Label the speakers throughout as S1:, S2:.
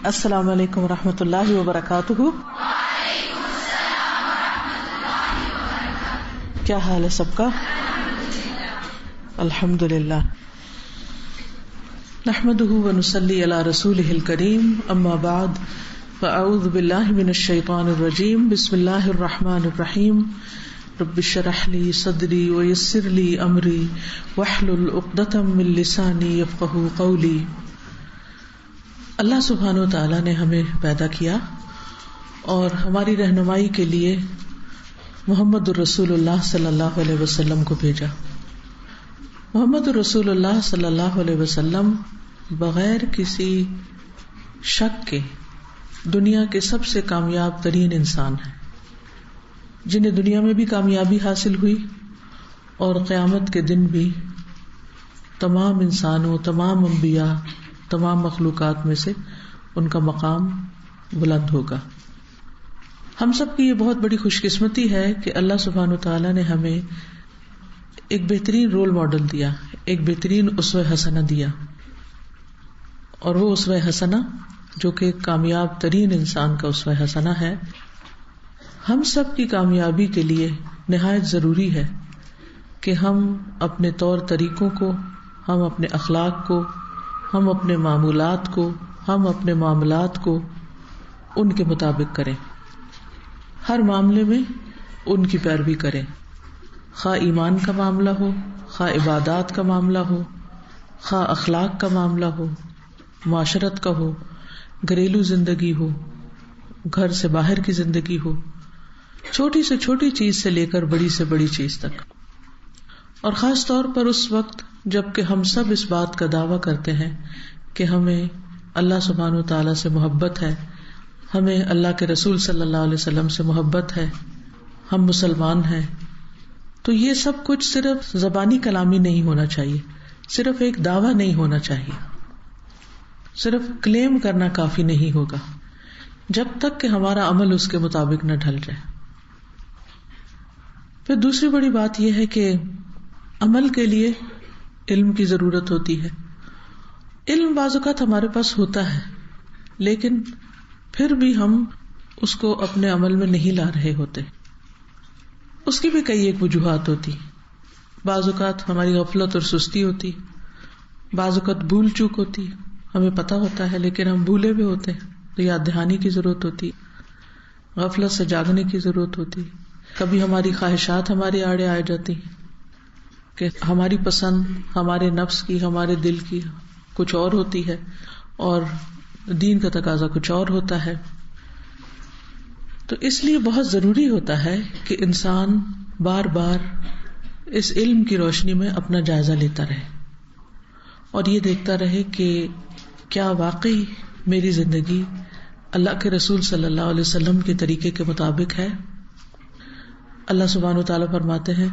S1: السلام علیکم ورحمۃ اللہ وبرکاتہ. کیا حال ہے سب کا؟ الحمد للہ. نحمده ونصلی علی رسولہ الکریم. اما بعد فاعوذ باللہ من الشیطان الرجیم. بسم اللہ الرحمن الرحیم. رب اشرح لی صدری ویسر لی امری واحلل عقدۃ من لسانی یفقہوا قولی. اللہ سبحانہ وتعالی نے ہمیں پیدا کیا اور ہماری رہنمائی کے لیے محمد الرسول اللہ صلی اللہ علیہ وسلم کو بھیجا. محمد الرسول اللہ صلی اللہ علیہ وسلم بغیر کسی شک کے دنیا کے سب سے کامیاب ترین انسان ہیں، جنہیں دنیا میں بھی کامیابی حاصل ہوئی اور قیامت کے دن بھی تمام انسانوں، تمام انبیاء، تمام مخلوقات میں سے ان کا مقام بلند ہوگا. ہم سب کی یہ بہت بڑی خوش قسمتی ہے کہ اللہ سبحانہ وتعالی نے ہمیں ایک بہترین رول ماڈل دیا، ایک بہترین اسوہ حسنہ دیا، اور وہ اسوہ حسنہ جو کہ کامیاب ترین انسان کا اسوہ حسنہ ہے. ہم سب کی کامیابی کے لیے نہایت ضروری ہے کہ ہم اپنے طور طریقوں کو، ہم اپنے اخلاق کو، ہم اپنے معمولات کو، ہم اپنے معاملات کو ان کے مطابق کریں. ہر معاملے میں ان کی پیروی کریں، خواہ ایمان کا معاملہ ہو، خواہ عبادات کا معاملہ ہو، خواہ اخلاق کا معاملہ ہو، معاشرت کا ہو، گھریلو زندگی ہو، گھر سے باہر کی زندگی ہو، چھوٹی سے چھوٹی چیز سے لے کر بڑی سے بڑی چیز تک. اور خاص طور پر اس وقت جب کہ ہم سب اس بات کا دعویٰ کرتے ہیں کہ ہمیں اللہ سبحانہ وتعالیٰ سے محبت ہے، ہمیں اللہ کے رسول صلی اللہ علیہ وسلم سے محبت ہے، ہم مسلمان ہیں، تو یہ سب کچھ صرف زبانی کلامی نہیں ہونا چاہیے، صرف ایک دعویٰ نہیں ہونا چاہیے، صرف کلیم کرنا کافی نہیں ہوگا جب تک کہ ہمارا عمل اس کے مطابق نہ ڈھل جائے. پھر دوسری بڑی بات یہ ہے کہ عمل کے لیے علم کی ضرورت ہوتی ہے. علم بعض اوقات ہمارے پاس ہوتا ہے لیکن پھر بھی ہم اس کو اپنے عمل میں نہیں لا رہے ہوتے. اس کی بھی کئی ایک وجوہات ہوتی. بعض اوقات ہماری غفلت اور سستی ہوتی، بعض اوقات بھول چوک ہوتی، ہمیں پتہ ہوتا ہے لیکن ہم بھولے بھی ہوتے ہیں تو یاد دہانی کی ضرورت ہوتی، غفلت سے جاگنے کی ضرورت ہوتی. کبھی ہماری خواہشات ہمارے آڑے آ جاتی کہ ہماری پسند ہمارے نفس کی، ہمارے دل کی کچھ اور ہوتی ہے اور دین کا تقاضا کچھ اور ہوتا ہے. تو اس لیے بہت ضروری ہوتا ہے کہ انسان بار بار اس علم کی روشنی میں اپنا جائزہ لیتا رہے اور یہ دیکھتا رہے کہ کیا واقعی میری زندگی اللہ کے رسول صلی اللہ علیہ وسلم کے طریقے کے مطابق ہے. اللہ سبحانہ وتعالیٰ فرماتے ہیں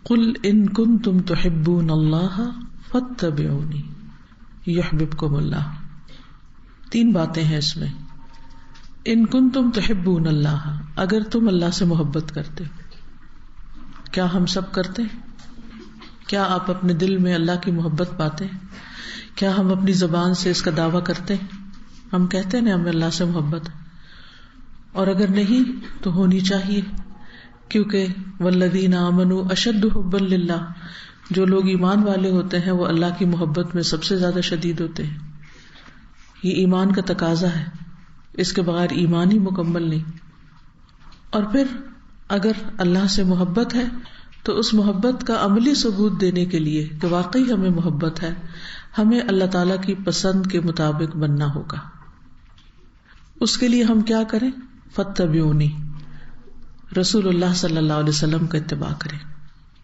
S1: قل ان کنتم تحبون اللہ فاتبعونی یحببکم اللہ. 3 باتیں ہیں اس میں. ان کنتم تحبون اللہ، اگر تم اللہ سے محبت کرتے. کیا ہم سب کرتے ہیں؟ کیا آپ اپنے دل میں اللہ کی محبت پاتے ہیں؟ کیا ہم اپنی زبان سے اس کا دعویٰ کرتے ہیں؟ ہم کہتے ہیں ہمیں اللہ سے محبت ہے، اور اگر نہیں تو ہونی چاہیے، کیونکہ والذین آمنوا اشد حبا للہ، جو لوگ ایمان والے ہوتے ہیں وہ اللہ کی محبت میں سب سے زیادہ شدید ہوتے ہیں. یہ ایمان کا تقاضا ہے، اس کے بغیر ایمان ہی مکمل نہیں. اور پھر اگر اللہ سے محبت ہے تو اس محبت کا عملی ثبوت دینے کے لیے کہ واقعی ہمیں محبت ہے، ہمیں اللہ تعالیٰ کی پسند کے مطابق بننا ہوگا. اس کے لیے ہم کیا کریں؟ فاتبعونی، رسول اللہ صلی اللہ علیہ وسلم کا اتباع کریں.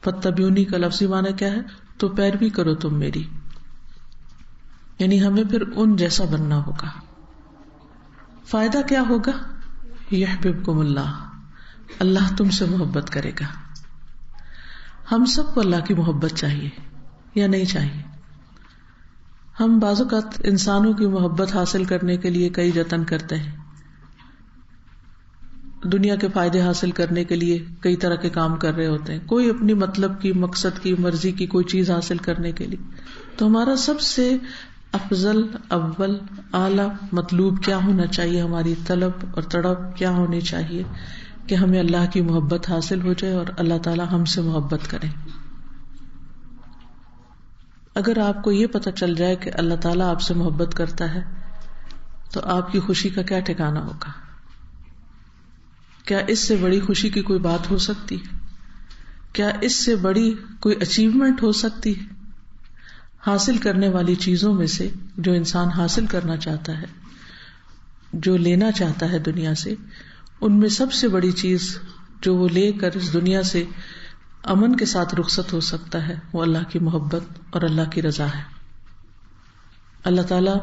S1: فاتبعونی کا لفظی معنی کیا ہے؟ تو پیروی کرو تم میری، یعنی ہمیں پھر ان جیسا بننا ہوگا. فائدہ کیا ہوگا؟ یحببکم اللہ، اللہ تم سے محبت کرے گا. ہم سب کو اللہ کی محبت چاہیے یا نہیں چاہیے؟ ہم بعض اوقات انسانوں کی محبت حاصل کرنے کے لیے کئی جتن کرتے ہیں، دنیا کے فائدے حاصل کرنے کے لیے کئی طرح کے کام کر رہے ہوتے ہیں، کوئی اپنی مطلب کی، مقصد کی، مرضی کی کوئی چیز حاصل کرنے کے لیے. تو ہمارا سب سے افضل، اول، اعلی مطلوب کیا ہونا چاہیے، ہماری طلب اور تڑپ کیا ہونی چاہیے کہ ہمیں اللہ کی محبت حاصل ہو جائے اور اللہ تعالی ہم سے محبت کریں. اگر آپ کو یہ پتہ چل جائے کہ اللہ تعالیٰ آپ سے محبت کرتا ہے تو آپ کی خوشی کا کیا ٹھکانہ ہوگا؟ کیا اس سے بڑی خوشی کی کوئی بات ہو سکتی ہے؟ کیا اس سے بڑی کوئی اچیومنٹ ہو سکتی ہے؟ حاصل کرنے والی چیزوں میں سے جو انسان حاصل کرنا چاہتا ہے، جو لینا چاہتا ہے دنیا سے، ان میں سب سے بڑی چیز جو وہ لے کر اس دنیا سے امن کے ساتھ رخصت ہو سکتا ہے وہ اللہ کی محبت اور اللہ کی رضا ہے. اللہ تعالیٰ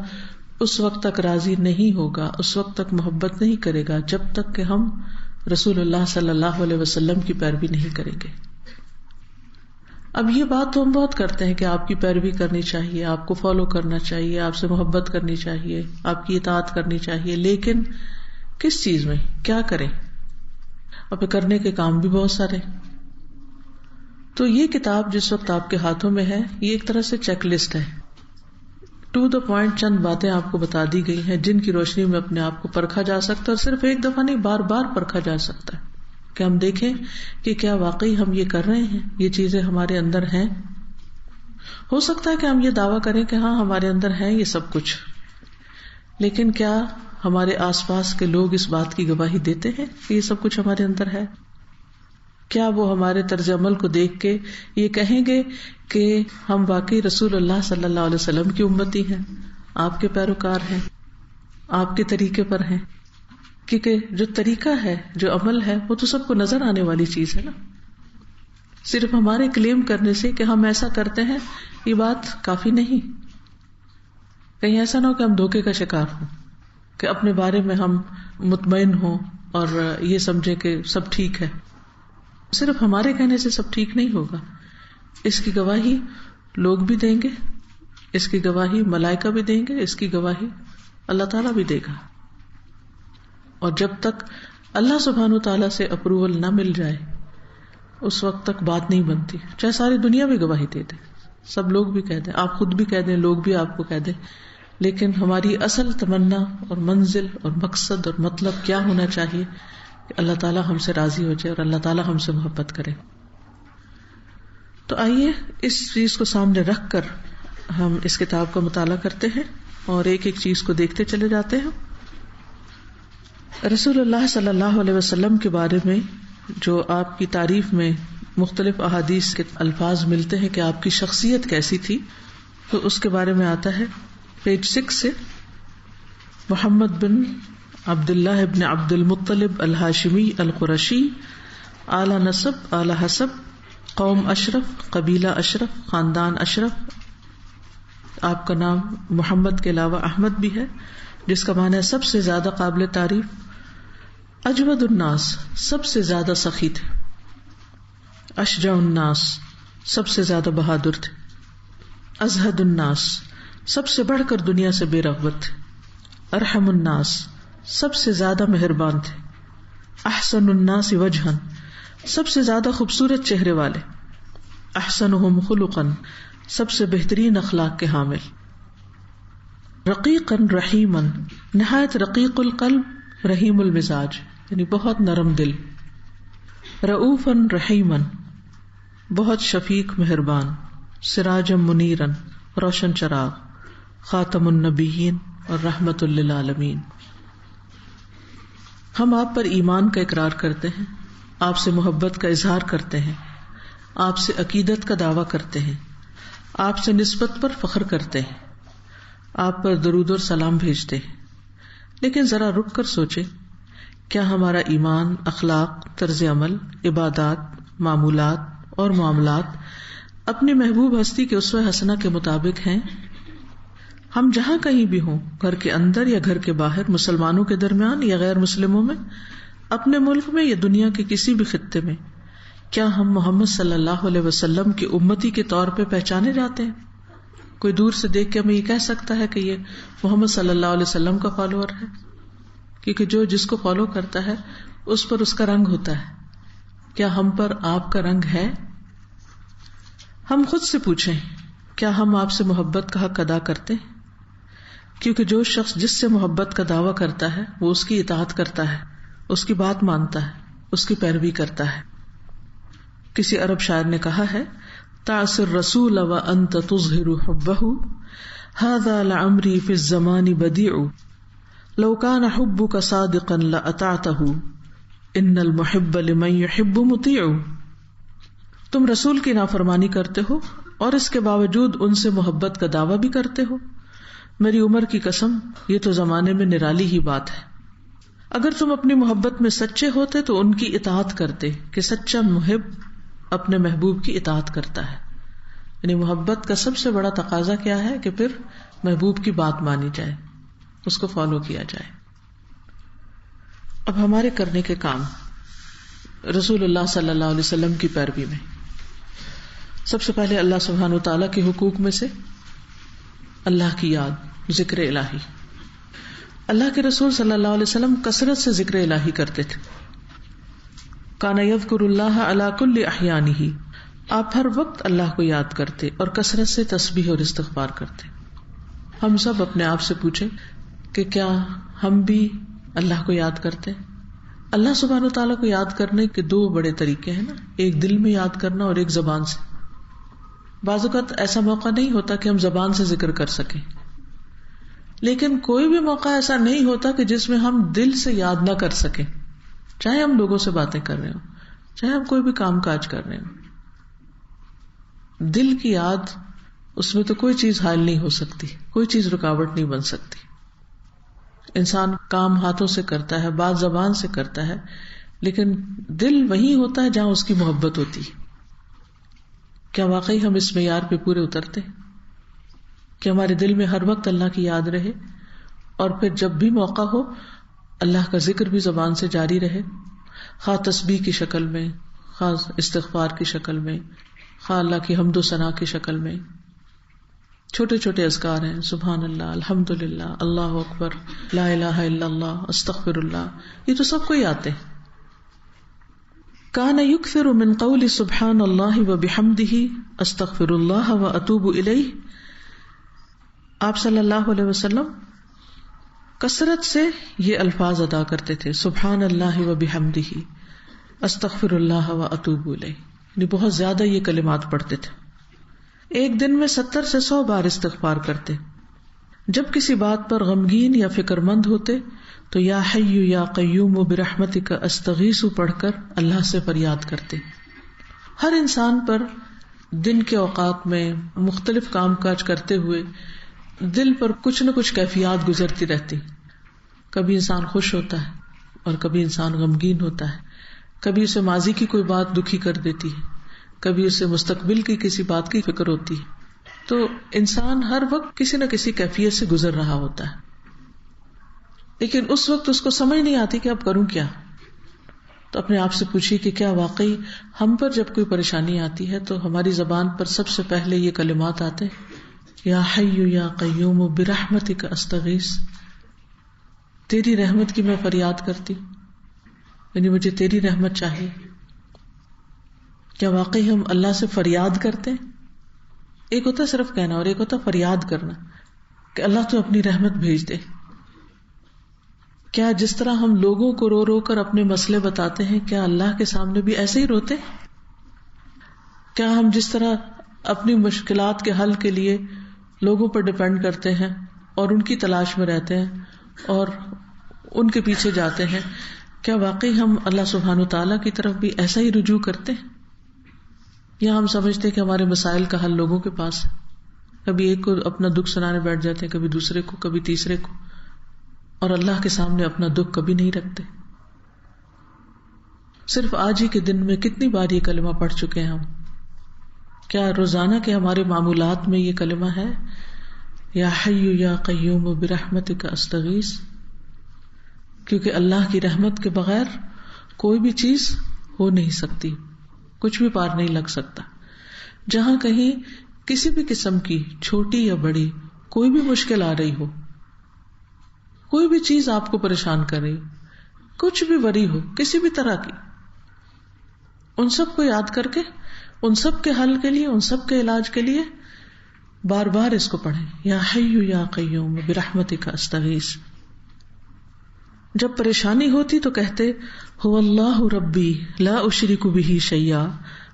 S1: اس وقت تک راضی نہیں ہوگا، اس وقت تک محبت نہیں کرے گا جب تک کہ ہم رسول اللہ صلی اللہ علیہ وسلم کی پیروی نہیں کریں گے. اب یہ بات تو ہم بہت کرتے ہیں کہ آپ کی پیروی کرنی چاہیے، آپ کو فالو کرنا چاہیے، آپ سے محبت کرنی چاہیے، آپ کی اطاعت کرنی چاہیے، لیکن کس چیز میں کیا کریں؟ اور کرنے کے کام بھی بہت سارے. تو یہ کتاب جس وقت آپ کے ہاتھوں میں ہے یہ ایک طرح سے چیک لسٹ ہے، ٹو دا پوائنٹ چند باتیں آپ کو بتا دی گئی ہیں جن کی روشنی میں اپنے آپ کو پرکھا جا سکتا ہے، اور صرف ایک دفعہ نہیں، بار بار پرکھا جا سکتا ہے کہ ہم دیکھیں کہ کیا واقعی ہم یہ کر رہے ہیں، یہ چیزیں ہمارے اندر ہیں. ہو سکتا ہے کہ ہم یہ دعویٰ کریں کہ ہاں ہمارے اندر ہے یہ سب کچھ، لیکن کیا ہمارے آس پاس کے لوگ اس بات کی گواہی دیتے ہیں کہ یہ سب کچھ ہمارے اندر ہے؟ کیا وہ ہمارے طرز عمل کو دیکھ کے یہ کہیں گے کہ ہم واقعی رسول اللہ صلی اللہ علیہ وسلم کی امتی ہیں، آپ کے پیروکار ہیں، آپ کے طریقے پر ہیں؟ کیونکہ جو طریقہ ہے، جو عمل ہے، وہ تو سب کو نظر آنے والی چیز ہے نا. صرف ہمارے کلیم کرنے سے کہ ہم ایسا کرتے ہیں یہ بات کافی نہیں. کہیں ایسا نہ ہو کہ ہم دھوکے کا شکار ہوں، کہ اپنے بارے میں ہم مطمئن ہوں اور یہ سمجھیں کہ سب ٹھیک ہے. صرف ہمارے کہنے سے سب ٹھیک نہیں ہوگا، اس کی گواہی لوگ بھی دیں گے، اس کی گواہی ملائکہ بھی دیں گے، اس کی گواہی اللہ تعالیٰ بھی دے گا. اور جب تک اللہ سبحانہ وتعالیٰ سے اپروول نہ مل جائے اس وقت تک بات نہیں بنتی، چاہے ساری دنیا بھی گواہی دے دے، سب لوگ بھی کہہ دیں، آپ خود بھی کہہ دیں، لوگ بھی آپ کو کہہ دیں، لیکن ہماری اصل تمنا اور منزل اور مقصد اور مطلب کیا ہونا چاہیے کہ اللہ تعالیٰ ہم سے راضی ہو جائے اور اللہ تعالیٰ ہم سے محبت کرے. تو آئیے اس چیز کو سامنے رکھ کر ہم اس کتاب کا مطالعہ کرتے ہیں اور ایک ایک چیز کو دیکھتے چلے جاتے ہیں. رسول اللہ صلی اللہ علیہ وسلم کے بارے میں جو آپ کی تعریف میں مختلف احادیث کے الفاظ ملتے ہیں کہ آپ کی شخصیت کیسی تھی، تو اس کے بارے میں آتا ہے پیج 6 سے، محمد بن عبداللہ ابن عبد المطلب الہاشمی القرشی، اعلی نسب، اعلی حسب، قوم اشرف، قبیلہ اشرف، خاندان اشرف. آپ کا نام محمد کے علاوہ احمد بھی ہے، جس کا معنی ہے سب سے زیادہ قابل تعریف. اجود الناس، سب سے زیادہ سخی تھے. اشجع الناس، سب سے زیادہ بہادر تھے. ازہد الناس، سب سے بڑھ کر دنیا سے بے رغبت تھے. ارحم الناس، سب سے زیادہ مہربان تھے. احسن الناس وجہا، سب سے زیادہ خوبصورت چہرے والے. احسنہم خلقا، سب سے بہترین اخلاق کے حامل. رقیقا رحیما، نہایت رقیق القلب، رحیم المزاج، یعنی بہت نرم دل. رؤوفا رحیما، بہت شفیق مہربان. سراجا منیرا، روشن چراغ. خاتم النبیین اور رحمت للعالمین. ہم آپ پر ایمان کا اقرار کرتے ہیں، آپ سے محبت کا اظہار کرتے ہیں، آپ سے عقیدت کا دعویٰ کرتے ہیں، آپ سے نسبت پر فخر کرتے ہیں، آپ پر درود اور سلام بھیجتے ہیں. لیکن ذرا رک کر سوچیں، کیا ہمارا ایمان، اخلاق، طرز عمل، عبادات، معمولات اور معاملات اپنی محبوب ہستی کے اسوہ حسنہ کے مطابق ہیں؟ ہم جہاں کہیں بھی ہوں، گھر کے اندر یا گھر کے باہر، مسلمانوں کے درمیان یا غیر مسلموں میں، اپنے ملک میں یا دنیا کے کسی بھی خطے میں، کیا ہم محمد صلی اللہ علیہ وسلم کی امتی کے طور پہ پہچانے جاتے ہیں؟ کوئی دور سے دیکھ کے ہمیں یہ کہہ سکتا ہے کہ یہ محمد صلی اللہ علیہ وسلم کا فالوور ہے؟ کیونکہ جو جس کو فالو کرتا ہے اس پر اس کا رنگ ہوتا ہے. کیا ہم پر آپ کا رنگ ہے؟ ہم خود سے پوچھیں، کیا ہم آپ سے محبت کا حق ادا کرتے ہیں؟ کیونکہ جو شخص جس سے محبت کا دعویٰ کرتا ہے وہ اس کی اطاعت کرتا ہے، اس کی بات مانتا ہے، اس کی پیروی کرتا ہے۔ کسی عرب شاعر نے کہا ہے، تعص الرسول وانت تظہر حبہ هذا لعمری فی الزمان بدیع لو کان حبک صادقا لأطعتہ ان المحب لمن یحب مطیع۔ تم رسول کی نافرمانی کرتے ہو اور اس کے باوجود ان سے محبت کا دعویٰ بھی کرتے ہو، میری عمر کی قسم یہ تو زمانے میں نرالی ہی بات ہے۔ اگر تم اپنی محبت میں سچے ہوتے تو ان کی اطاعت کرتے، کہ سچا محب اپنے محبوب کی اطاعت کرتا ہے۔ یعنی محبت کا سب سے بڑا تقاضا کیا ہے کہ پھر محبوب کی بات مانی جائے، اس کو فالو کیا جائے۔ اب ہمارے کرنے کے کام رسول اللہ صلی اللہ علیہ وسلم کی پیروی میں، سب سے پہلے اللہ سبحانہ وتعالیٰ کے حقوق میں سے اللہ کی یاد، ذکر الہی۔ اللہ کے رسول صلی اللہ علیہ وسلم کثرت سے ذکر الہی کرتے تھے۔ کان یذکر اللہ علی کل احیانہ، آپ ہر وقت اللہ کو یاد کرتے اور کثرت سے تسبیح اور استغفار کرتے۔ ہم سب اپنے آپ سے پوچھیں کہ کیا ہم بھی اللہ کو یاد کرتے؟ اللہ سبحانہ وتعالیٰ کو یاد کرنے کے دو بڑے طریقے ہیں نا، ایک دل میں یاد کرنا اور ایک زبان سے۔ بعض اوقات ایسا موقع نہیں ہوتا کہ ہم زبان سے ذکر کر سکیں، لیکن کوئی بھی موقع ایسا نہیں ہوتا کہ جس میں ہم دل سے یاد نہ کر سکیں، چاہے ہم لوگوں سے باتیں کر رہے ہوں، چاہے ہم کوئی بھی کام کاج کر رہے ہوں۔ دل کی یاد، اس میں تو کوئی چیز حائل نہیں ہو سکتی، کوئی چیز رکاوٹ نہیں بن سکتی۔ انسان کام ہاتھوں سے کرتا ہے، بات زبان سے کرتا ہے، لیکن دل وہی ہوتا ہے جہاں اس کی محبت ہوتی ہے۔ کیا واقعی ہم اس معیار پہ پورے اترتے ہیں کہ ہمارے دل میں ہر وقت اللہ کی یاد رہے، اور پھر جب بھی موقع ہو اللہ کا ذکر بھی زبان سے جاری رہے، خواہ تسبیح کی شکل میں، خواہ استغفار کی شکل میں، خواہ اللہ کی حمد و ثنا کی شکل میں۔ چھوٹے چھوٹے اذکار ہیں، سبحان اللہ، الحمد للہ، اللہ اکبر، لا الہ الا اللہ، استغفر اللہ، یہ تو سب کو ہی آتے ہیں۔ کان یکثر من قول سبحان اللہ وبحمدہ استغفر اللہ واتوب الیہ، آپ صلی اللہ علیہ وسلم کثرت سے یہ الفاظ ادا کرتے تھے، سبحان اللہ وبحمدہ استغفر اللہ واتوب الیہ، یعنی بہت زیادہ یہ کلمات پڑھتے تھے۔ ایک دن میں 70 سے 100 بار استغفار کرتے۔ جب کسی بات پر غمگین یا فکر مند ہوتے تو یا حی یا قیوم برحمتک استغیث پڑھ کر اللہ سے فریاد کرتے۔ ہر انسان پر دن کے اوقات میں مختلف کام کاج کرتے ہوئے دل پر کچھ نہ کچھ کیفیات گزرتی رہتی۔ کبھی انسان خوش ہوتا ہے اور کبھی انسان غمگین ہوتا ہے، کبھی اسے ماضی کی کوئی بات دکھی کر دیتی ہے، کبھی اسے مستقبل کی کسی بات کی فکر ہوتی ہے۔ تو انسان ہر وقت کسی نہ کسی کیفیت سے گزر رہا ہوتا ہے، لیکن اس وقت اس کو سمجھ نہیں آتی کہ اب کروں کیا۔ تو اپنے آپ سے پوچھیے کہ کیا واقعی ہم پر جب کوئی پریشانی آتی ہے تو ہماری زبان پر سب سے پہلے یہ کلمات آتے ہیں، یا حی یا قیوم برحمتک استغیث، تیری رحمت کی میں فریاد کرتی، یعنی مجھے تیری رحمت چاہیے۔ کیا واقعی ہم اللہ سے فریاد کرتے ہیں؟ ایک ہوتا ہے صرف کہنا اور ایک ہوتا ہے فریاد کرنا کہ اللہ تو اپنی رحمت بھیج دے۔ کیا جس طرح ہم لوگوں کو رو رو کر اپنے مسئلے بتاتے ہیں، کیا اللہ کے سامنے بھی ایسے ہی روتے؟ کیا ہم جس طرح اپنی مشکلات کے حل کے لیے لوگوں پر ڈیپینڈ کرتے ہیں اور ان کی تلاش میں رہتے ہیں اور ان کے پیچھے جاتے ہیں، کیا واقعی ہم اللہ سبحانہ وتعالیٰ کی طرف بھی ایسا ہی رجوع کرتے ہیں؟ یا ہم سمجھتے ہیں کہ ہمارے مسائل کا حل لوگوں کے پاس ہے، کبھی ایک کو اپنا دکھ سنانے بیٹھ جاتے ہیں، کبھی دوسرے کو، کبھی تیسرے کو، اور اللہ کے سامنے اپنا دکھ کبھی نہیں رکھتے۔ صرف آج ہی کے دن میں کتنی بار یہ کلمہ پڑھ چکے ہیں ہم؟ کیا روزانہ کے ہمارے معمولات میں یہ کلمہ ہے، یا حی یا قیوم برحمتک استغیث؟ کیونکہ اللہ کی رحمت کے بغیر کوئی بھی چیز ہو نہیں سکتی، کچھ بھی پار نہیں لگ سکتا۔ جہاں کہیں کسی بھی قسم کی چھوٹی یا بڑی کوئی بھی مشکل آ رہی ہو، کوئی بھی چیز آپ کو پریشان کر رہی ہو، کچھ بھی وری ہو کسی بھی طرح کی، ان سب کو یاد کر کے، ان سب کے حل کے لیے، ان سب کے علاج کے لیے بار بار اس کو پڑھیں، یا حی یا قیوم برحمتک استغیث. جب پریشانی ہوتی تو کہتے هو اللہ ربی لا اشرک بہ شیئا،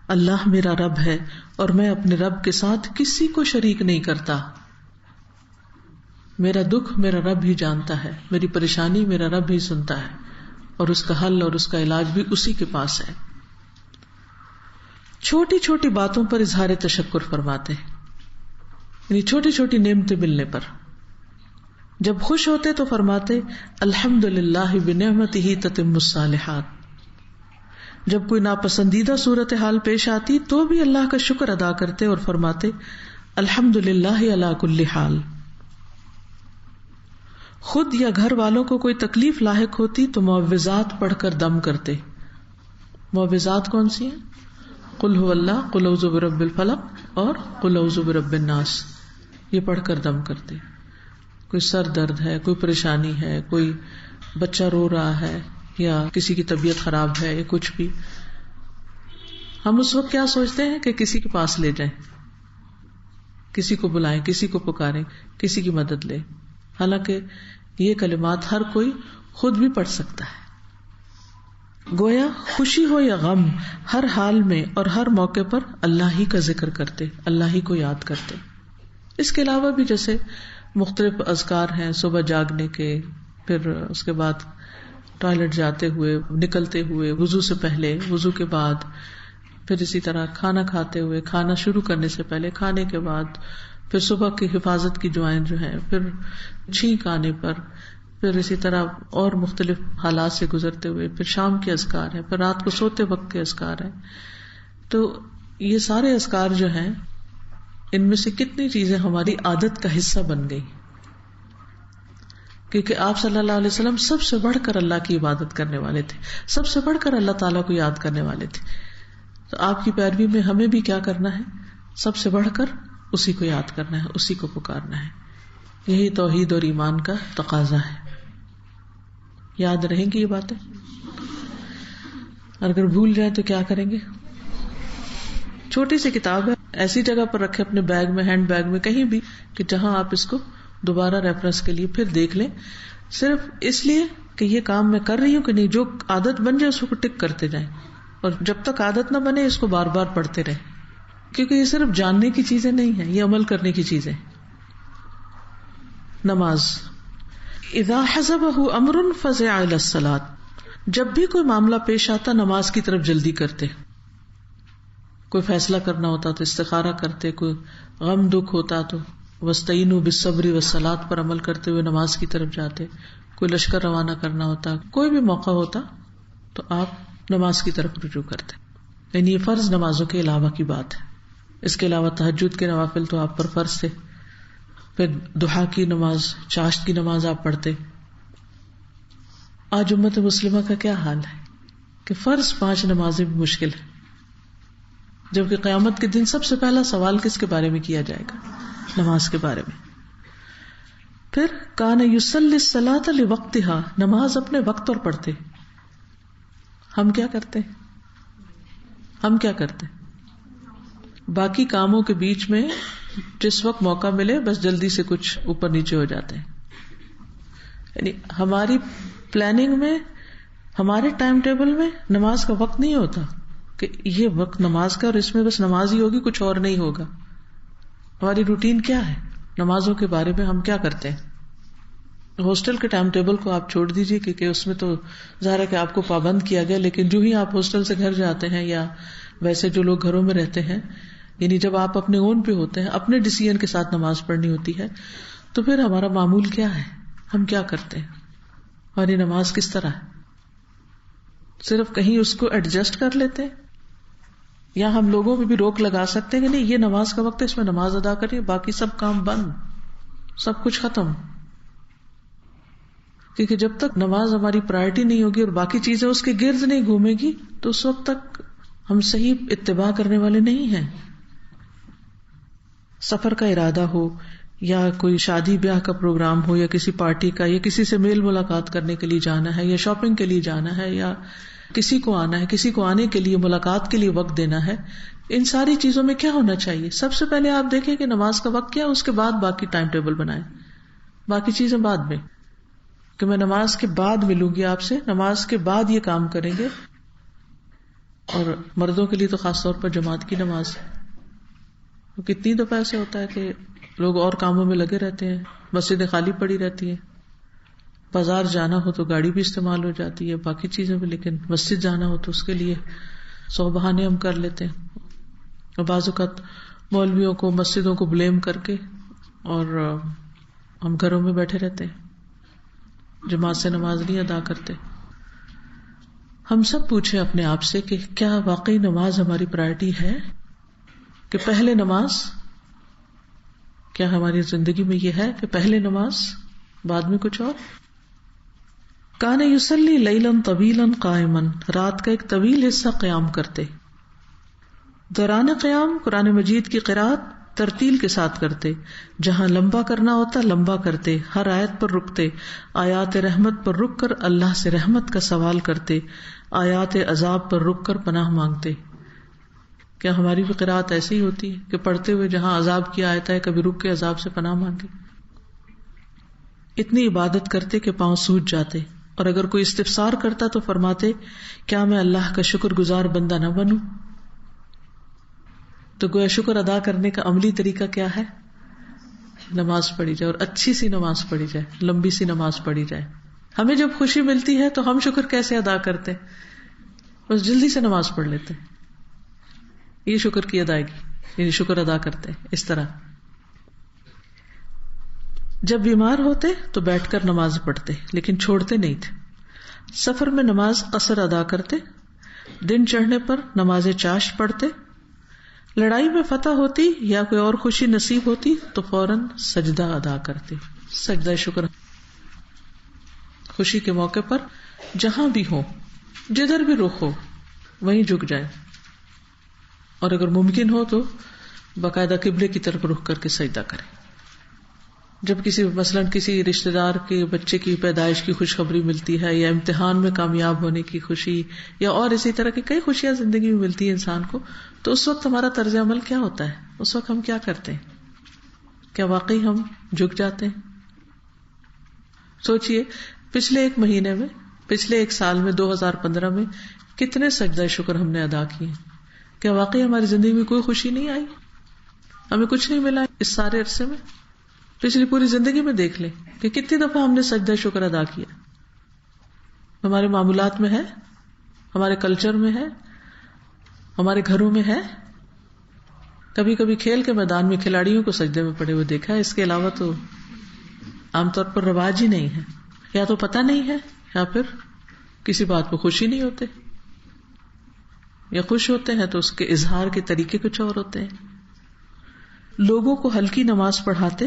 S1: اللہ میرا رب ہے اور میں اپنے رب کے ساتھ کسی کو شریک نہیں کرتا. میرا دکھ میرا رب ہی جانتا ہے، میری پریشانی میرا رب ہی سنتا ہے، اور اس کا حل اور اس کا علاج بھی اسی کے پاس ہے. چھوٹی چھوٹی باتوں پر اظہار تشکر فرماتے ہیں، یعنی چھوٹی چھوٹی نعمتیں ملنے پر. جب خوش ہوتے تو فرماتے الحمدللہ بنعمتہ تتم الصالحات. جب کوئی ناپسندیدہ صورتحال پیش آتی تو بھی اللہ کا شکر ادا کرتے اور فرماتے الحمدللہ علی کل حال. خود یا گھر والوں کو کوئی تکلیف لاحق ہوتی تو معوذات پڑھ کر دم کرتے. معوذات کون سی ہیں؟ قل هو اللہ، قل اعوذ برب الفلق اور قل اعوذ برب الناس. یہ پڑھ کر دم کرتے. کوئی سر درد ہے، کوئی پریشانی ہے، کوئی بچہ رو رہا ہے یا کسی کی طبیعت خراب ہے یا کچھ بھی، ہم اس وقت کیا سوچتے ہیں کہ کسی کے پاس لے جائیں، کسی کو بلائیں، کسی کو پکاریں، کسی کی مدد لیں. حالانکہ یہ کلمات ہر کوئی خود بھی پڑھ سکتا ہے. گویا خوشی ہو یا غم، ہر حال میں اور ہر موقع پر اللہ ہی کا ذکر کرتے، اللہ ہی کو یاد کرتے. اس کے علاوہ بھی جیسے مختلف اذکار ہیں، صبح جاگنے کے، پھر اس کے بعد ٹوائلٹ جاتے ہوئے، نکلتے ہوئے، وضو سے پہلے، وضو کے بعد، پھر اسی طرح کھانا کھاتے ہوئے، کھانا شروع کرنے سے پہلے، کھانے کے بعد، پھر صبح کی حفاظت کی دعائیں جو ہیں، پھر چھینک آنے پر، پھر اسی طرح اور مختلف حالات سے گزرتے ہوئے، پھر شام کے اذکار ہیں، پھر رات کو سوتے وقت کے اذکار ہیں. تو یہ سارے اذکار جو ہیں، ان میں سے کتنی چیزیں ہماری عادت کا حصہ بن گئی، کیونکہ آپ صلی اللہ علیہ وسلم سب سے بڑھ کر اللہ کی عبادت کرنے والے تھے، سب سے بڑھ کر اللہ تعالیٰ کو یاد کرنے والے تھے. تو آپ کی پیروی میں ہمیں بھی کیا کرنا ہے؟ سب سے بڑھ کر اسی کو یاد کرنا ہے، اسی کو پکارنا ہے. یہی توحید اور ایمان کا تقاضا ہے. یاد رہیں گی یہ باتیں؟ اور اگر بھول جائیں تو کیا کریں گے؟ چھوٹی سی کتاب ہے، ایسی جگہ پر رکھے اپنے بیگ میں، ہینڈ بیگ میں، کہیں بھی، کہ جہاں آپ اس کو دوبارہ ریفرنس کے لیے پھر دیکھ لیں، صرف اس لیے کہ یہ کام میں کر رہی ہوں کہ نہیں. جو عادت بن جائے اس کو ٹک کرتے جائیں، اور جب تک عادت نہ بنے اس کو بار بار پڑھتے رہیں، کیونکہ یہ صرف جاننے کی چیزیں نہیں ہیں، یہ عمل کرنے کی چیزیں. نماز اذا حزبہ امر فزع الی الصلاۃ. جب بھی کوئی معاملہ پیش آتا نماز کی طرف جلدی کرتے. کوئی فیصلہ کرنا ہوتا تو استخارہ کرتے، کوئی غم دکھ ہوتا تو واستعینوا بالصبر والصلاۃ پر عمل کرتے ہوئے نماز کی طرف جاتے. کوئی لشکر روانہ کرنا ہوتا، کوئی بھی موقع ہوتا تو آپ نماز کی طرف رجوع کرتے. یعنی یہ فرض نمازوں کے علاوہ کی بات ہے. اس کے علاوہ تہجد کے نوافل تو آپ پر فرض تھے، پھر ضحیٰ کی نماز، چاشت کی نماز آپ پڑھتے. آج امت مسلمہ کا کیا حال ہے کہ فرض 5 نمازیں بھی مشکل ہے، جبکہ قیامت کے دن سب سے پہلا سوال کس کے بارے میں کیا جائے گا؟ نماز کے بارے میں. پھر کان یصلی الصلاۃ لوقتہا، نماز اپنے وقت پر پڑھتے. ہم کیا کرتے؟ باقی کاموں کے بیچ میں جس وقت موقع ملے بس جلدی سے کچھ اوپر نیچے ہو جاتے ہیں. یعنی ہماری پلاننگ میں، ہمارے ٹائم ٹیبل میں نماز کا وقت نہیں ہوتا کہ یہ وقت نماز کا اور اس میں بس نماز ہی ہوگی، کچھ اور نہیں ہوگا. ہماری روٹین کیا ہے نمازوں کے بارے میں؟ ہم کیا کرتے ہیں؟ ہاسٹل کے ٹائم ٹیبل کو آپ چھوڑ دیجیے، کیونکہ اس میں تو ظاہر ہے کہ آپ کو پابند کیا گیا، لیکن جو ہی آپ ہاسٹل سے گھر جاتے ہیں یا ویسے جو لوگ گھروں میں رہتے ہیں، یعنی جب آپ اپنے اون پہ ہوتے ہیں، اپنے ڈیسیژن کے ساتھ نماز پڑھنی ہوتی ہے، تو پھر ہمارا معمول کیا ہے؟ ہم کیا کرتے ہیں؟ اور یہ نماز کس طرح ہے؟ صرف کہیں اس کو ایڈجسٹ کر لیتے ہیں، یا ہم لوگوں پہ بھی روک لگا سکتے ہیں کہ نہیں یہ نماز کا وقت ہے، اس میں نماز ادا کریے، باقی سب کام بند، سب کچھ ختم. کیونکہ جب تک نماز ہماری پرائرٹی نہیں ہوگی اور باقی چیزیں اس کے گرد نہیں گھومے گی تو اس وقت تک ہم صحیح اتباع کرنے والے نہیں ہیں. سفر کا ارادہ ہو یا کوئی شادی بیاہ کا پروگرام ہو یا کسی پارٹی کا یا کسی سے میل ملاقات کرنے کے لیے جانا ہے یا شاپنگ کے لیے جانا ہے یا کسی کو آنا ہے، کسی کو آنے کے لیے، ملاقات کے لیے وقت دینا ہے، ان ساری چیزوں میں کیا ہونا چاہیے؟ سب سے پہلے آپ دیکھیں کہ نماز کا وقت کیا ہے، اس کے بعد باقی ٹائم ٹیبل بنائیں، باقی چیزیں بعد میں، کہ میں نماز کے بعد ملوں گی آپ سے، نماز کے بعد یہ کام کریں گے. اور مردوں کے لیے تو خاص طور پر جماعت کی نماز. کتنی دفعہ ایسے ہوتا ہے کہ لوگ اور کاموں میں لگے رہتے ہیں، مسجدیں خالی پڑی رہتی ہیں، بازار جانا ہو تو گاڑی بھی استعمال ہو جاتی ہے، باقی چیزیں بھی، لیکن مسجد جانا ہو تو اس کے لیے 100 بہانے ہم کر لیتے ہیں. اور بعض اوقات مولویوں کو، مسجدوں کو بلیم کر کے اور ہم گھروں میں بیٹھے رہتے ہیں، جماعت سے نماز نہیں ادا کرتے. ہم سب پوچھیں اپنے آپ سے کہ کیا واقعی نماز ہماری پرائرٹی ہے؟ کہ پہلے نماز، کیا ہماری زندگی میں یہ ہے کہ پہلے نماز بعد میں کچھ اور؟ کان یصلی لیلا طویلا قائما، رات کا ایک طویل حصہ قیام کرتے، دوران قیام قرآن مجید کی قرأت ترتیل کے ساتھ کرتے، جہاں لمبا کرنا ہوتا لمبا کرتے، ہر آیت پر رکتے، آیات رحمت پر رک کر اللہ سے رحمت کا سوال کرتے، آیات عذاب پر رک کر پناہ مانگتے. کیا ہماری بھی قرأت ایسی ہی ہوتی ہے کہ پڑھتے ہوئے جہاں عذاب کی آیت ہے کبھی رک کے عذاب سے پناہ مانگے؟ اتنی عبادت کرتے کہ پاؤں سوج جاتے، اور اگر کوئی استفسار کرتا تو فرماتے کیا میں اللہ کا شکر گزار بندہ نہ بنوں؟ تو گویا شکر ادا کرنے کا عملی طریقہ کیا ہے؟ نماز پڑھی جائے، اور اچھی سی نماز پڑھی جائے، لمبی سی نماز پڑھی جائے. ہمیں جب خوشی ملتی ہے تو ہم شکر کیسے ادا کرتے؟ بس جلدی سے نماز پڑھ لیتے، یہ شکر کی ادائیگی، یعنی شکر ادا کرتے. اس طرح جب بیمار ہوتے تو بیٹھ کر نماز پڑھتے لیکن چھوڑتے نہیں تھے. سفر میں نماز قصر ادا کرتے، دن چڑھنے پر نماز چاش پڑھتے، لڑائی میں فتح ہوتی یا کوئی اور خوشی نصیب ہوتی تو فوراً سجدہ ادا کرتے، سجدہ شکر. خوشی کے موقع پر جہاں بھی ہو، جدھر بھی رخ ہو، وہیں جھک جائے، اور اگر ممکن ہو تو باقاعدہ قبلے کی طرف رخ کر کے سجدہ کرے. جب مثلاً کسی رشتہ دار کے بچے کی پیدائش کی خوشخبری ملتی ہے، یا امتحان میں کامیاب ہونے کی خوشی، یا اور اسی طرح کی کئی خوشیاں زندگی میں ملتی ہیں انسان کو، تو اس وقت ہمارا طرز عمل کیا ہوتا ہے؟ اس وقت ہم کیا کرتے ہیں؟ کیا واقعی ہم جھک جاتے ہیں؟ سوچئے پچھلے ایک مہینے میں، پچھلے ایک سال میں، 2015 میں کتنے سجدہ شکر ہم نے ادا کیے. کیا واقعی ہماری زندگی میں کوئی خوشی نہیں آئی؟ ہمیں کچھ نہیں ملا اس سارے عرصے میں؟ پچھلی پوری زندگی میں دیکھ لیں کہ کتنی دفعہ ہم نے سجدہ شکر ادا کیا. ہمارے معمولات میں ہے، ہمارے کلچر میں ہے، ہمارے گھروں میں ہے. کبھی کبھی کھیل کے میدان میں کھلاڑیوں کو سجدے میں پڑے ہوئے دیکھا ہے، اس کے علاوہ تو عام طور پر رواج ہی نہیں ہے. یا تو پتہ نہیں ہے، یا پھر کسی بات پہ خوشی نہیں ہوتے، یا خوش ہوتے ہیں تو اس کے اظہار کے طریقے کچھ اور ہوتے ہیں. لوگوں کو ہلکی نماز پڑھاتے،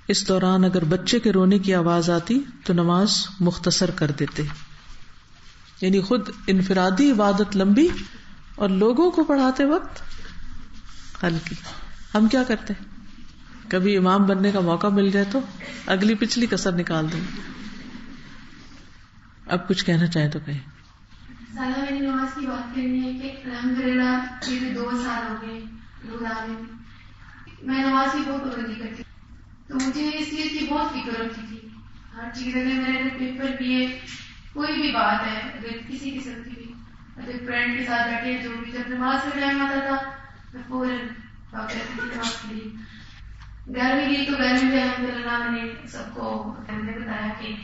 S1: اس دوران اگر بچے کے رونے کی آواز آتی تو نماز مختصر کر دیتے. یعنی خود انفرادی عبادت لمبی اور لوگوں کو پڑھاتے وقت ہلکی. ہم کیا کرتے ہیں؟ کبھی امام بننے کا موقع مل جائے تو اگلی پچھلی کسر نکال دیں. اب کچھ کہنا چاہیں تو کہیں.
S2: سالہ میری نماز کی بات کرنی ہے کہ الحمدللہ مجھے 2 سال ہو گئے روزانے میں نماز کی بہت پابندی کرتی. تو مجھے اس چیز کی بہت فکر ہوتی تھی. ہر چیز اگر میرے پیپر بھی ہے، کوئی بھی بات ہے، اگر کسی قسم کی بھی، اگر فرینڈ کے ساتھ بیٹھے جو بھی، جب نماز کا ٹائم آتا تھا میں فوراً کرتی تھی نماز کے لیے. گھر میں گئی تو گھر میں بھی الحمدللہ میں نے سب کو بتایا کہ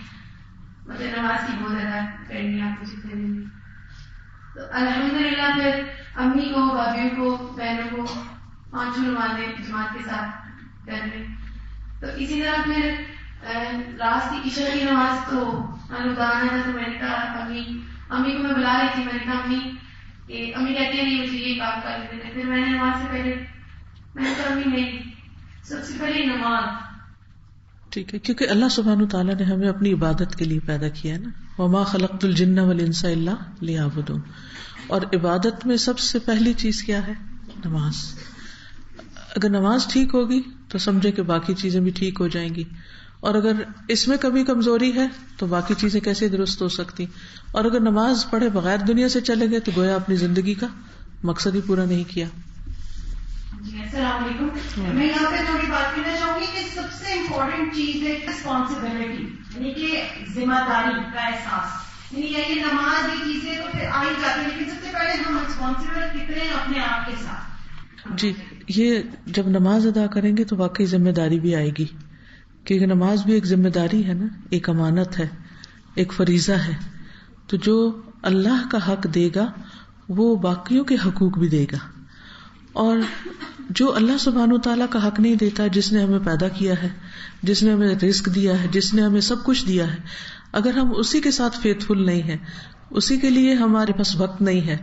S2: مجھے نماز کی بہت زیادہ کرنی ہے آپ مجھے کرنی. تو الحمدللہ پھر امی کو، بھابھیوں کو، بہنوں کو 5 نمازیں جماعت کے ساتھ کر لیں. تو اسی طرح پھر رات کی عشاء کی نماز تو روزانہ تھا. تو میں نے کہا امی کو میں بلا رہی تھی، میں نے کہا امی کہتی ہے نہیں مجھے یہ کام کر لیتے. پھر میں نے نماز سے پہلے میں نے کہا امی نہیں، سب سے پہلے نماز.
S1: ٹھیک ہے، کیونکہ اللہ سبحانہ تعالیٰ نے ہمیں اپنی عبادت کے لیے پیدا کیا ہے نا. وما خلقت الجن والانس الا لیعبدون. اور عبادت میں سب سے پہلی چیز کیا ہے؟ نماز. اگر نماز ٹھیک ہوگی تو سمجھے کہ باقی چیزیں بھی ٹھیک ہو جائیں گی. اور اگر اس میں کبھی کمزوری ہے تو باقی چیزیں کیسے درست ہو سکتی. اور اگر نماز پڑھے بغیر دنیا سے چلے گئے تو گویا اپنی زندگی کا مقصد ہی پورا نہیں کیا.
S3: جی السلام علیکم. میں یہاں پہ تھوڑی بات کرنا چاہوں گی کہ سب سے امپورٹنٹ چیز ہے رسپانسبلٹی، یعنی کہ ذمہ داری کا احساس. یعنی یہ نماز یہ چیزیں تو پھر آ ہی جاتی ہے، لیکن سب سے پہلے ہم رسپانسبل کتنے ہیں اپنے آپ کے ساتھ.
S1: جی یہ جب نماز ادا کریں گے تو واقعی ذمہ داری بھی آئے گی، کیونکہ نماز بھی ایک ذمہ داری ہے نا، ایک امانت ہے، ایک فریضہ ہے. تو جو اللہ کا حق دے گا وہ باقیوں کے حقوق بھی دے گا، اور جو اللہ سبحانہ وتعالیٰ کا حق نہیں دیتا، جس نے ہمیں پیدا کیا ہے، جس نے ہمیں رزق دیا ہے، جس نے ہمیں سب کچھ دیا ہے، اگر ہم اسی کے ساتھ فیتھفل نہیں ہیں، اسی کے لیے ہمارے پاس وقت نہیں ہے،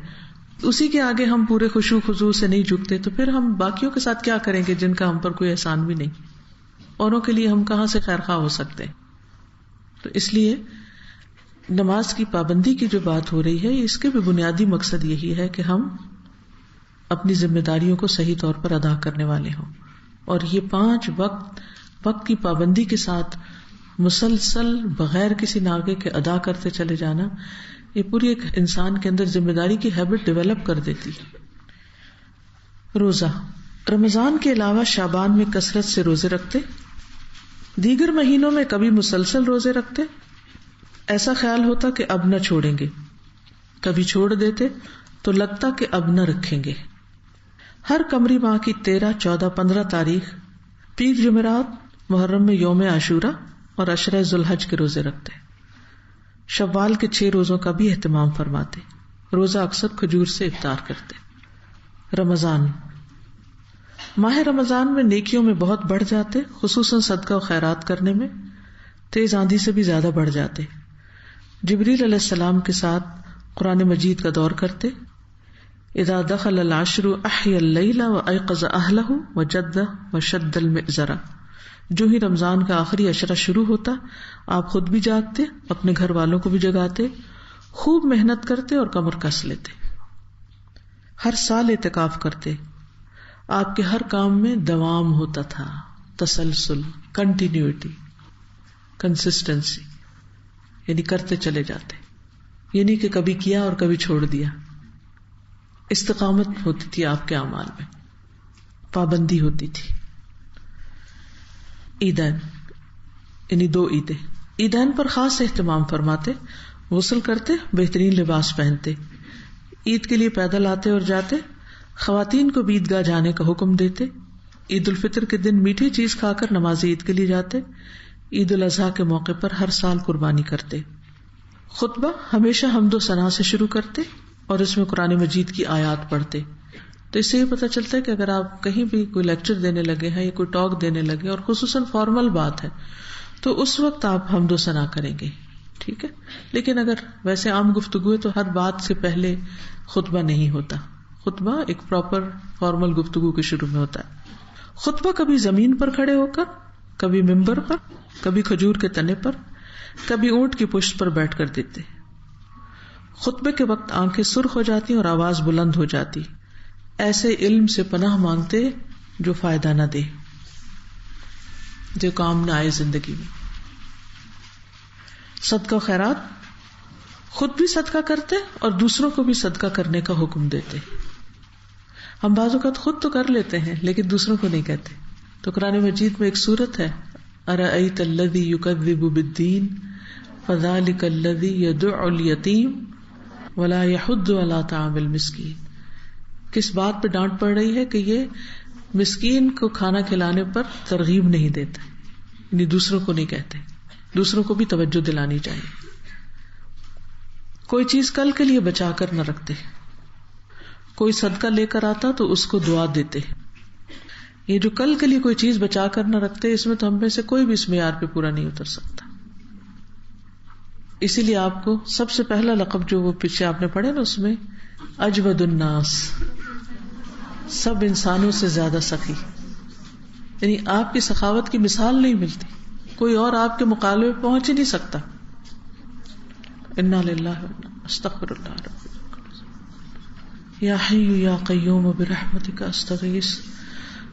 S1: اسی کے آگے ہم پورے خشوع خضوع سے نہیں جھکتے، تو پھر ہم باقیوں کے ساتھ کیا کریں گے جن کا ہم پر کوئی احسان بھی نہیں. اوروں کے لیے ہم کہاں سے خیر خواہ ہو سکتے ہیں. تو اس لیے نماز کی پابندی کی جو بات ہو رہی ہے اس کے بھی بنیادی مقصد یہی ہے کہ ہم اپنی ذمہ داریوں کو صحیح طور پر ادا کرنے والے ہوں. اور یہ 5 وقت کی پابندی کے ساتھ مسلسل بغیر کسی ناغے کے ادا کرتے چلے جانا، یہ پوری ایک انسان کے اندر ذمہ داری کی ہیبٹ ڈیولپ کر دیتی. روزہ رمضان کے علاوہ شعبان میں کثرت سے روزے رکھتے، دیگر مہینوں میں کبھی مسلسل روزے رکھتے. ایسا خیال ہوتا کہ اب نہ چھوڑیں گے، کبھی چھوڑ دیتے تو لگتا کہ اب نہ رکھیں گے. ہر قمری ماہ کی 13، 14، 15 تاریخ، پیر جمعرات، محرم میں یوم عاشورہ اور عشرہ ذوالحج کے روزے رکھتے. شوال کے 6 روزوں کا بھی اہتمام فرماتے. روزہ اکثر کھجور سے افطار کرتے. رمضان ماہ رمضان میں نیکیوں میں بہت بڑھ جاتے، خصوصاً صدقہ و خیرات کرنے میں تیز آندھی سے بھی زیادہ بڑھ جاتے. جبریل علیہ السلام کے ساتھ قرآن مجید کا دور کرتے. اذا دخل العشر احیا اللیل وایقظ اہلہ وجد وشد المئزر. جو ہی رمضان کا آخری عشرہ شروع ہوتا آپ خود بھی جاگتے، اپنے گھر والوں کو بھی جگاتے، خوب محنت کرتے اور کمر کس لیتے. ہر سال اعتکاف کرتے. آپ کے ہر کام میں دوام ہوتا تھا، تسلسل، کنٹینیوٹی، کنسسٹنسی، یعنی کرتے چلے جاتے، یعنی کہ کبھی کیا اور کبھی چھوڑ دیا. استقامت ہوتی تھی آپ کے اعمال میں، پابندی ہوتی تھی. عیدین یعنی 2 عیدیں، عیدین پر خاص اہتمام فرماتے. غسل کرتے، بہترین لباس پہنتے، عید کے لیے پیدل آتے اور جاتے. خواتین کو بھی عیدگاہ جانے کا حکم دیتے. عید الفطر کے دن میٹھی چیز کھا کر نماز عید کے لیے جاتے. عید الاضحیٰ کے موقع پر ہر سال قربانی کرتے. خطبہ ہمیشہ حمد و ثنا سے شروع کرتے اور اس میں قرآن مجید کی آیات پڑھتے. تو اس سے یہ پتہ چلتا ہے کہ اگر آپ کہیں بھی کوئی لیکچر دینے لگے ہیں یا کوئی ٹاک دینے لگے اور خصوصاً فارمل بات ہے تو اس وقت آپ حمد و ثنا کریں گے، ٹھیک ہے. لیکن اگر ویسے عام گفتگو ہے تو ہر بات سے پہلے خطبہ نہیں ہوتا. خطبہ ایک پراپر فارمل گفتگو کے شروع میں ہوتا ہے. خطبہ کبھی زمین پر کھڑے ہو کر، کبھی ممبر پر، کبھی کھجور کے تنے پر، کبھی اونٹ کی پشت پر بیٹھ کر دیتے. خطبے کے وقت آنکھیں سرخ ہو جاتی اور آواز بلند ہو جاتی. ایسے علم سے پناہ مانگتے جو فائدہ نہ دے، جو کام نہ آئے زندگی میں. صدقہ و خیرات خود بھی صدقہ کرتے اور دوسروں کو بھی صدقہ کرنے کا حکم دیتے. ہم بعض اوقات خود تو کر لیتے ہیں لیکن دوسروں کو نہیں کہتے. تو قرآن مجید میں ایک سورت ہے، ارأیت الذی یکذب بالدین فذلک الذی یدع الیتیم ولا یحض علی طعام المسکین. کس بات پہ ڈانٹ پڑ رہی ہے کہ یہ مسکین کو کھانا کھلانے پر ترغیب نہیں دیتا، یعنی دوسروں کو نہیں کہتے. دوسروں کو بھی توجہ دلانی چاہیے. کوئی چیز کل کے لیے بچا کر نہ رکھتے. کوئی صدقہ لے کر آتا تو اس کو دعا دیتے. یہ جو کل کے لیے کوئی چیز بچا کر نہ رکھتے، اس میں تو ہم میں سے کوئی بھی اس معیار پہ پورا نہیں اتر سکتا. اسی لیے آپ کو سب سے پہلا لقب جو وہ پیچھے آپ نے پڑھے نا، اس میں اجود الناس، سب انسانوں سے زیادہ سخی، یعنی آپ کی سخاوت کی مثال نہیں ملتی، کوئی اور آپ کے مقابلے میں پہنچ ہی نہیں سکتا. انا للہ استغفر اللہ ربی یا حی یا قیوم برحمتک استغیث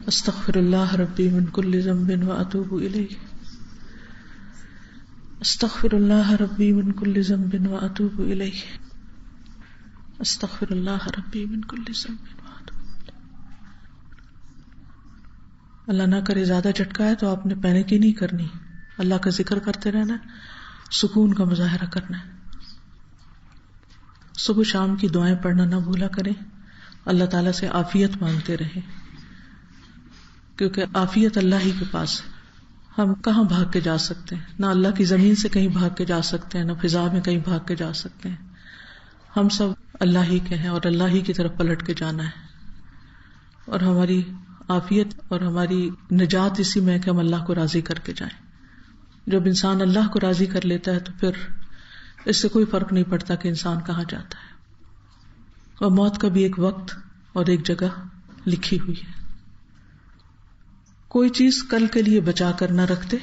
S1: استغفر اللہ ربی من کل ذنب واتوب الیہ. استغفر اللہ ربی من کل ذنب واتوب الیہ. استغفر اللہ ربی من کل ذنب واتوب الیہ. اللہ نہ کرے زیادہ جھٹکا ہے تو آپ نے پینک ہی نہیں کرنی، اللہ کا ذکر کرتے رہنا، سکون کا مظاہرہ کرنا ہے. صبح شام کی دعائیں پڑھنا نہ بھولا کریں. اللہ تعالیٰ سے عافیت مانگتے رہیں، کیونکہ عافیت اللہ ہی کے پاس ہے. ہم کہاں بھاگ کے جا سکتے ہیں؟ نہ اللہ کی زمین سے کہیں بھاگ کے جا سکتے ہیں، نہ فضا میں کہیں بھاگ کے جا سکتے ہیں. ہم سب اللہ ہی کے ہیں اور اللہ ہی کی طرف پلٹ کے جانا ہے. اور ہماری عافیت اور ہماری نجات اسی میں ہے کہ ہم اللہ کو راضی کر کے جائیں. جب انسان اللہ کو راضی کر لیتا ہے تو پھر اس سے کوئی فرق نہیں پڑتا کہ انسان کہاں جاتا ہے. اور موت کا بھی ایک وقت اور ایک جگہ لکھی ہوئی ہے. کوئی چیز کل کے لیے بچا کر نہ رکھتے،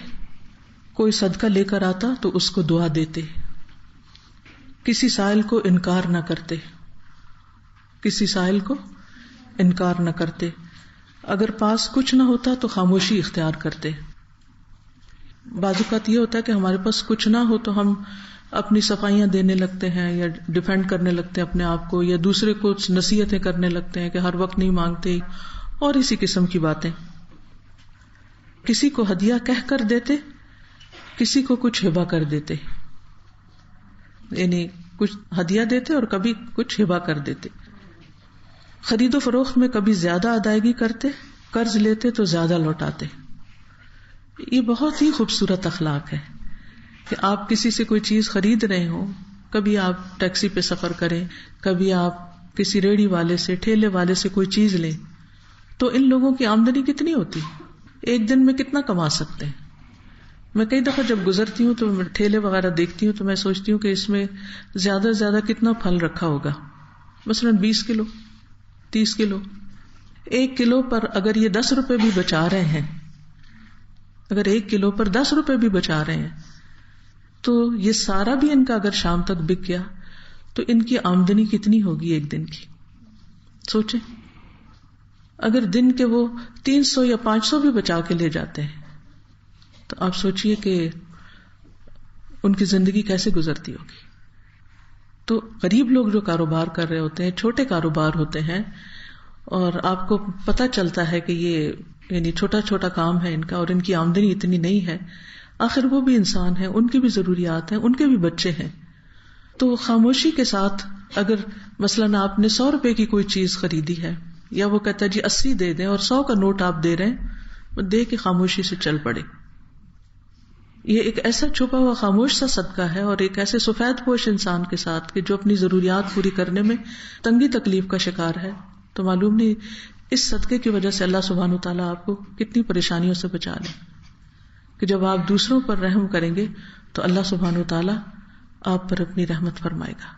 S1: کوئی صدقہ لے کر آتا تو اس کو دعا دیتے، کسی سائل کو انکار نہ کرتے، کسی سائل کو انکار نہ کرتے. اگر پاس کچھ نہ ہوتا تو خاموشی اختیار کرتے. بعض اوقات یہ ہوتا ہے کہ ہمارے پاس کچھ نہ ہو تو ہم اپنی صفائیاں دینے لگتے ہیں یا ڈیفینڈ کرنے لگتے ہیں اپنے آپ کو، یا دوسرے کو نصیحتیں کرنے لگتے ہیں کہ ہر وقت نہیں مانگتے، اور اسی قسم کی باتیں. کسی کو ہدیہ کہہ کر دیتے، کسی کو کچھ ہبہ کر دیتے، یعنی کچھ ہدیہ دیتے اور کبھی کچھ ہبہ کر دیتے. خرید و فروخت میں کبھی زیادہ ادائیگی کرتے، قرض لیتے تو زیادہ لوٹاتے. یہ بہت ہی خوبصورت اخلاق ہے کہ آپ کسی سے کوئی چیز خرید رہے ہو، کبھی آپ ٹیکسی پہ سفر کریں، کبھی آپ کسی ریڑھی والے سے، ٹھیلے والے سے کوئی چیز لیں، تو ان لوگوں کی آمدنی کتنی ہوتی، ایک دن میں کتنا کما سکتے ہیں. میں کئی دفعہ جب گزرتی ہوں تو ٹھیلے وغیرہ دیکھتی ہوں تو میں سوچتی ہوں کہ اس میں زیادہ سے زیادہ کتنا پھل رکھا ہوگا. مثلاً 20 کلو، 30 کلو. 1 کلو پر اگر یہ 10 روپے بھی بچا رہے ہیں، اگر 1 کلو پر 10 روپے بھی بچا رہے ہیں تو یہ سارا بھی ان کا اگر شام تک بک گیا تو ان کی آمدنی کتنی ہوگی ایک دن کی. سوچیں، اگر دن کے وہ 300 یا 500 بھی بچا کے لے جاتے ہیں تو آپ سوچئے کہ ان کی زندگی کیسے گزرتی ہوگی. تو غریب لوگ جو کاروبار کر رہے ہوتے ہیں، چھوٹے کاروبار ہوتے ہیں، اور آپ کو پتہ چلتا ہے کہ یہ یعنی چھوٹا چھوٹا کام ہے ان کا اور ان کی آمدنی اتنی نہیں ہے، آخر وہ بھی انسان ہیں، ان کی بھی ضروریات ہیں، ان کے بھی بچے ہیں. تو خاموشی کے ساتھ اگر مثلاً آپ نے 100 روپے کی کوئی چیز خریدی ہے، یا وہ کہتا ہے جی 80 دے دیں، اور 100 کا نوٹ آپ دے رہے ہیں، وہ دے کے خاموشی سے چل پڑے. یہ ایک ایسا چھپا ہوا خاموش سا صدقہ ہے، اور ایک ایسے سفید پوش انسان کے ساتھ کہ جو اپنی ضروریات پوری کرنے میں تنگی تکلیف کا شکار ہے. تو معلوم نہیں اس صدقے کی وجہ سے اللہ سبحانہ وتعالیٰ آپ کو کتنی پریشانیوں سے بچا لے، کہ جب آپ دوسروں پر رحم کریں گے تو اللہ سبحانہ وتعالیٰ آپ پر اپنی رحمت فرمائے گا.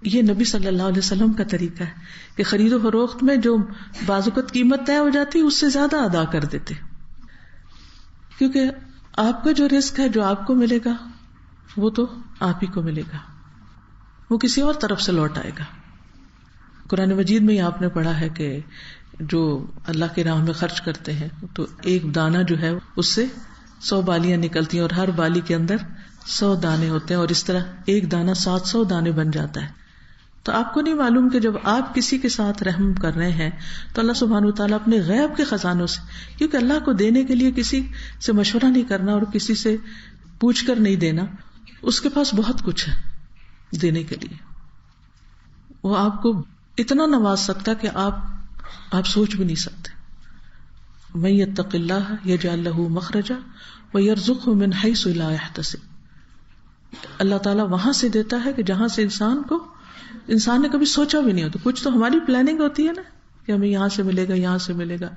S1: یہ نبی صلی اللہ علیہ وسلم کا طریقہ ہے کہ خرید و فروخت میں جو بعض اوقات قیمت طے ہو جاتی اس سے زیادہ ادا کر دیتے، کیونکہ آپ کا جو رزق ہے، جو آپ کو ملے گا وہ تو آپ ہی کو ملے گا، وہ کسی اور طرف سے لوٹ آئے گا. قرآن مجید میں آپ نے پڑھا ہے کہ جو اللہ کی راہ میں خرچ کرتے ہیں تو ایک دانہ جو ہے اس سے 100 بالیاں نکلتی ہیں، اور ہر بالی کے اندر 100 دانے ہوتے ہیں، اور اس طرح ایک دانہ 700 دانے بن جاتا ہے. تو آپ کو نہیں معلوم کہ جب آپ کسی کے ساتھ رحم کر رہے ہیں تو اللہ سبحانہ وتعالیٰ اپنے غیب کے خزانوں سے، کیونکہ اللہ کو دینے کے لیے کسی سے مشورہ نہیں کرنا اور کسی سے پوچھ کر نہیں دینا، اس کے پاس بہت کچھ ہے دینے کے لیے. وہ آپ کو اتنا نواز سکتا کہ آپ سوچ بھی نہیں سکتے. من یتق اللہ یجعل لہ مخرجا ویرزقہ من حیث لا یحتسب. اللہ تعالیٰ وہاں سے دیتا ہے کہ جہاں سے انسان نے کبھی سوچا بھی نہیں ہوتا. کچھ تو ہماری پلاننگ ہوتی ہے نا کہ ہمیں یہاں سے ملے گا، یہاں سے ملے گا،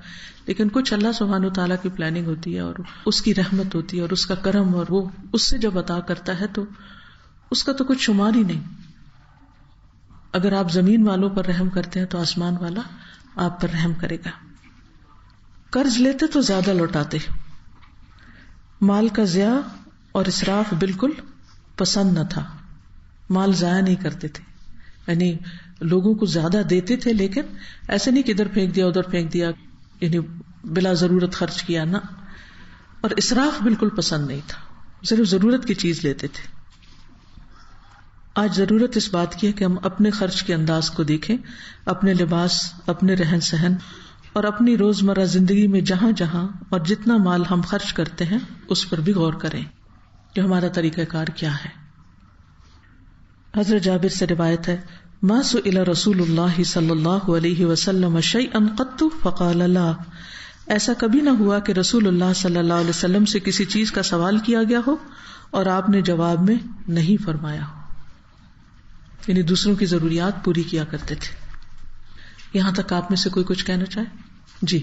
S1: لیکن کچھ اللہ سبحانہ وتعالیٰ کی پلاننگ ہوتی ہے اور اس کی رحمت ہوتی ہے اور اس کا کرم، اور وہ اس سے جب عطا کرتا ہے تو اس کا تو کچھ شمار ہی نہیں. اگر آپ زمین والوں پر رحم کرتے ہیں تو آسمان والا آپ پر رحم کرے گا. قرض لیتے تو زیادہ لوٹاتے. مال کا ضیاع اور اسراف بالکل پسند نہ تھا. مال ضائع نہیں کرتے تھے، یعنی لوگوں کو زیادہ دیتے تھے، لیکن ایسے نہیں کہ ادھر پھینک دیا ادھر پھینک دیا، یعنی بلا ضرورت خرچ کیا نہ. اور اسراف بالکل پسند نہیں تھا. صرف ضرورت کی چیز لیتے تھے. آج ضرورت اس بات کی ہے کہ ہم اپنے خرچ کے انداز کو دیکھیں، اپنے لباس، اپنے رہن سہن اور اپنی روزمرہ زندگی میں جہاں جہاں اور جتنا مال ہم خرچ کرتے ہیں اس پر بھی غور کریں کہ ہمارا طریقہ کار کیا ہے. حضرت جابر سے روایت ہے، ما سئل رسول اللہ صلی اللہ علیہ وسلم شیئا قط فقال لا. ایسا کبھی نہ ہوا کہ رسول اللہ صلی اللہ علیہ وسلم سے کسی چیز کا سوال کیا گیا ہو اور آپ نے جواب میں نہیں فرمایا ہو. یعنی دوسروں کی ضروریات پوری کیا کرتے تھے. یہاں تک آپ میں سے کوئی کچھ کہنا چاہے؟ جی.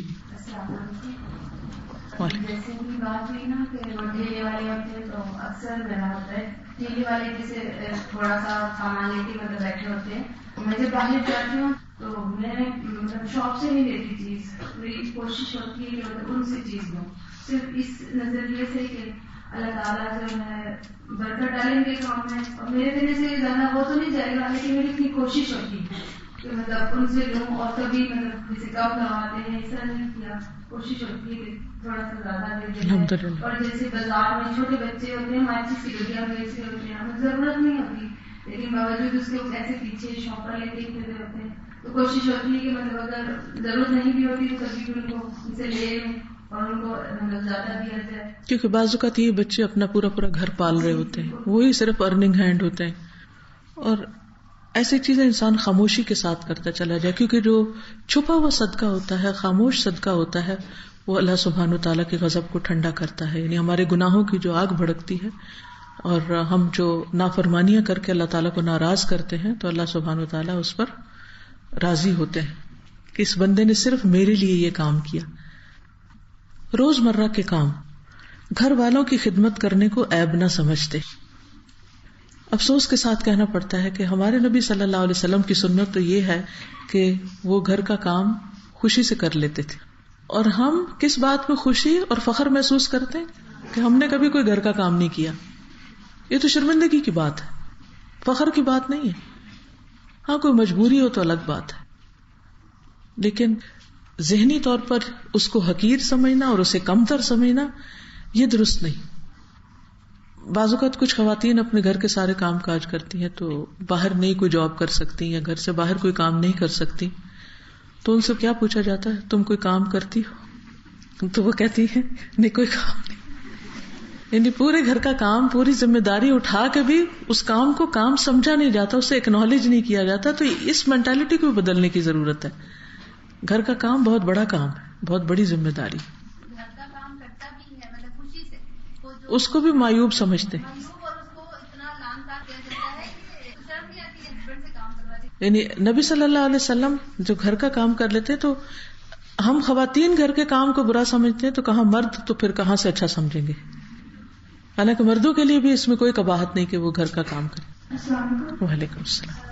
S2: جیسے کی بات ہوئی نا کہ ٹھیلے والے ہوتے ہیں تو اکثر میرا ہوتا ہے ٹھیلے والے جیسے تھوڑا سا سامان لے کے مطلب بیٹھے ہوتے ہیں. میں جب باہر جاتی ہوں تو میں مطلب شاپ سے نہیں لیتی چیز، میری کوشش ہوتی ہے کہ مطلب ان سے چیز لوں، صرف اس نظریے سے کہ اللہ تعالیٰ جو ہے برکت ڈالیں گے کام میں، اور میرے دینے سے زیادہ وہ تو نہیں جائے گا، لیکن میری اتنی کوشش ہوتی ہے کہ مطلب ان سے لوں. اور کبھی مطلب جیسے کم لگاتے ہیں، اس طرح نہیں کیا، کوشش ہوتی ہے کہ تھوڑا سا زیادہ دے دیں. اور جیسے بازار میں چھوٹے بچے ہوتے ہیں، ہماری چیز کی گڈیاں ویسے ہوتے ہیں، ہمیں ضرورت نہیں ہوتی، لیکن باوجود اس کے ایسے پیچھے شاپر لے کے پھر ہوتے ہیں. تو کوشش ہوتی ہے کہ مطلب اگر ضرورت نہیں بھی ہوتی تو کبھی بھی ان کو ان سے لے لوں اور ان کو مطلب زیادہ دیا جائے.
S1: کیونکہ بعض اوقات یہ بچے اپنا پورا گھر پال رہے ہوتے ہیں، وہی صرف ارننگ ہینڈ ہوتے ہیں، اور ایسی چیزیں انسان خاموشی کے ساتھ کرتا چلا جائے. کیونکہ جو چھپا ہوا صدقہ ہوتا ہے، خاموش صدقہ ہوتا ہے، وہ اللہ سبحانہ و تعالیٰ کے غضب کو ٹھنڈا کرتا ہے. یعنی ہمارے گناہوں کی جو آگ بھڑکتی ہے اور ہم جو نافرمانیاں کر کے اللہ تعالیٰ کو ناراض کرتے ہیں تو اللہ سبحانہ و تعالیٰ اس پر راضی ہوتے ہیں کہ اس بندے نے صرف میرے لیے یہ کام کیا. روزمرہ کے کام، گھر والوں کی خدمت کرنے کو عیب نہ سمجھتے. افسوس کے ساتھ کہنا پڑتا ہے کہ ہمارے نبی صلی اللہ علیہ وسلم کی سنت تو یہ ہے کہ وہ گھر کا کام خوشی سے کر لیتے تھے. اور ہم کس بات میں خوشی اور فخر محسوس کرتے ہیں کہ ہم نے کبھی کوئی گھر کا کام نہیں کیا. یہ تو شرمندگی کی بات ہے، فخر کی بات نہیں ہے. ہاں کوئی مجبوری ہو تو الگ بات ہے، لیکن ذہنی طور پر اس کو حقیر سمجھنا اور اسے کمتر سمجھنا یہ درست نہیں. بعض اوقات کچھ خواتین اپنے گھر کے سارے کام کاج کرتی ہیں تو باہر نہیں کوئی جاب کر سکتی یا گھر سے باہر کوئی کام نہیں کر سکتی، تو ان سے کیا پوچھا جاتا ہے، تم کوئی کام کرتی ہو؟ تو وہ کہتی ہے نہیں کوئی کام نہیں. یعنی پورے گھر کا کام، پوری ذمہ داری اٹھا کے بھی اس کام کو کام سمجھا نہیں جاتا، اسے ایکنالج نہیں کیا جاتا. تو اس مینٹالٹی کو بدلنے کی ضرورت ہے. گھر کا کام بہت بڑا کام ہے، بہت بڑی ذمہ داری.
S2: گھر کا کام کرتا بھی ہے مطلب خوشی سے،
S1: اس کو بھی معیوب سمجھتے ہیں.
S2: اور اس کو اتنا لان تان کیا جاتا ہے کہ شرم نہیں آتی ہے ہسبینڈ سے کام کرواتی.
S1: یعنی نبی صلی اللہ علیہ وسلم جو گھر کا کام کر لیتے تو ہم خواتین گھر کے کام کو برا سمجھتے ہیں، تو کہاں مرد تو پھر کہاں سے اچھا سمجھیں گے. حالانکہ مردوں کے لیے بھی اس میں کوئی قباحت نہیں کہ وہ گھر کا کام کرے.
S4: السلام علیکم.
S1: وعلیکم السلام.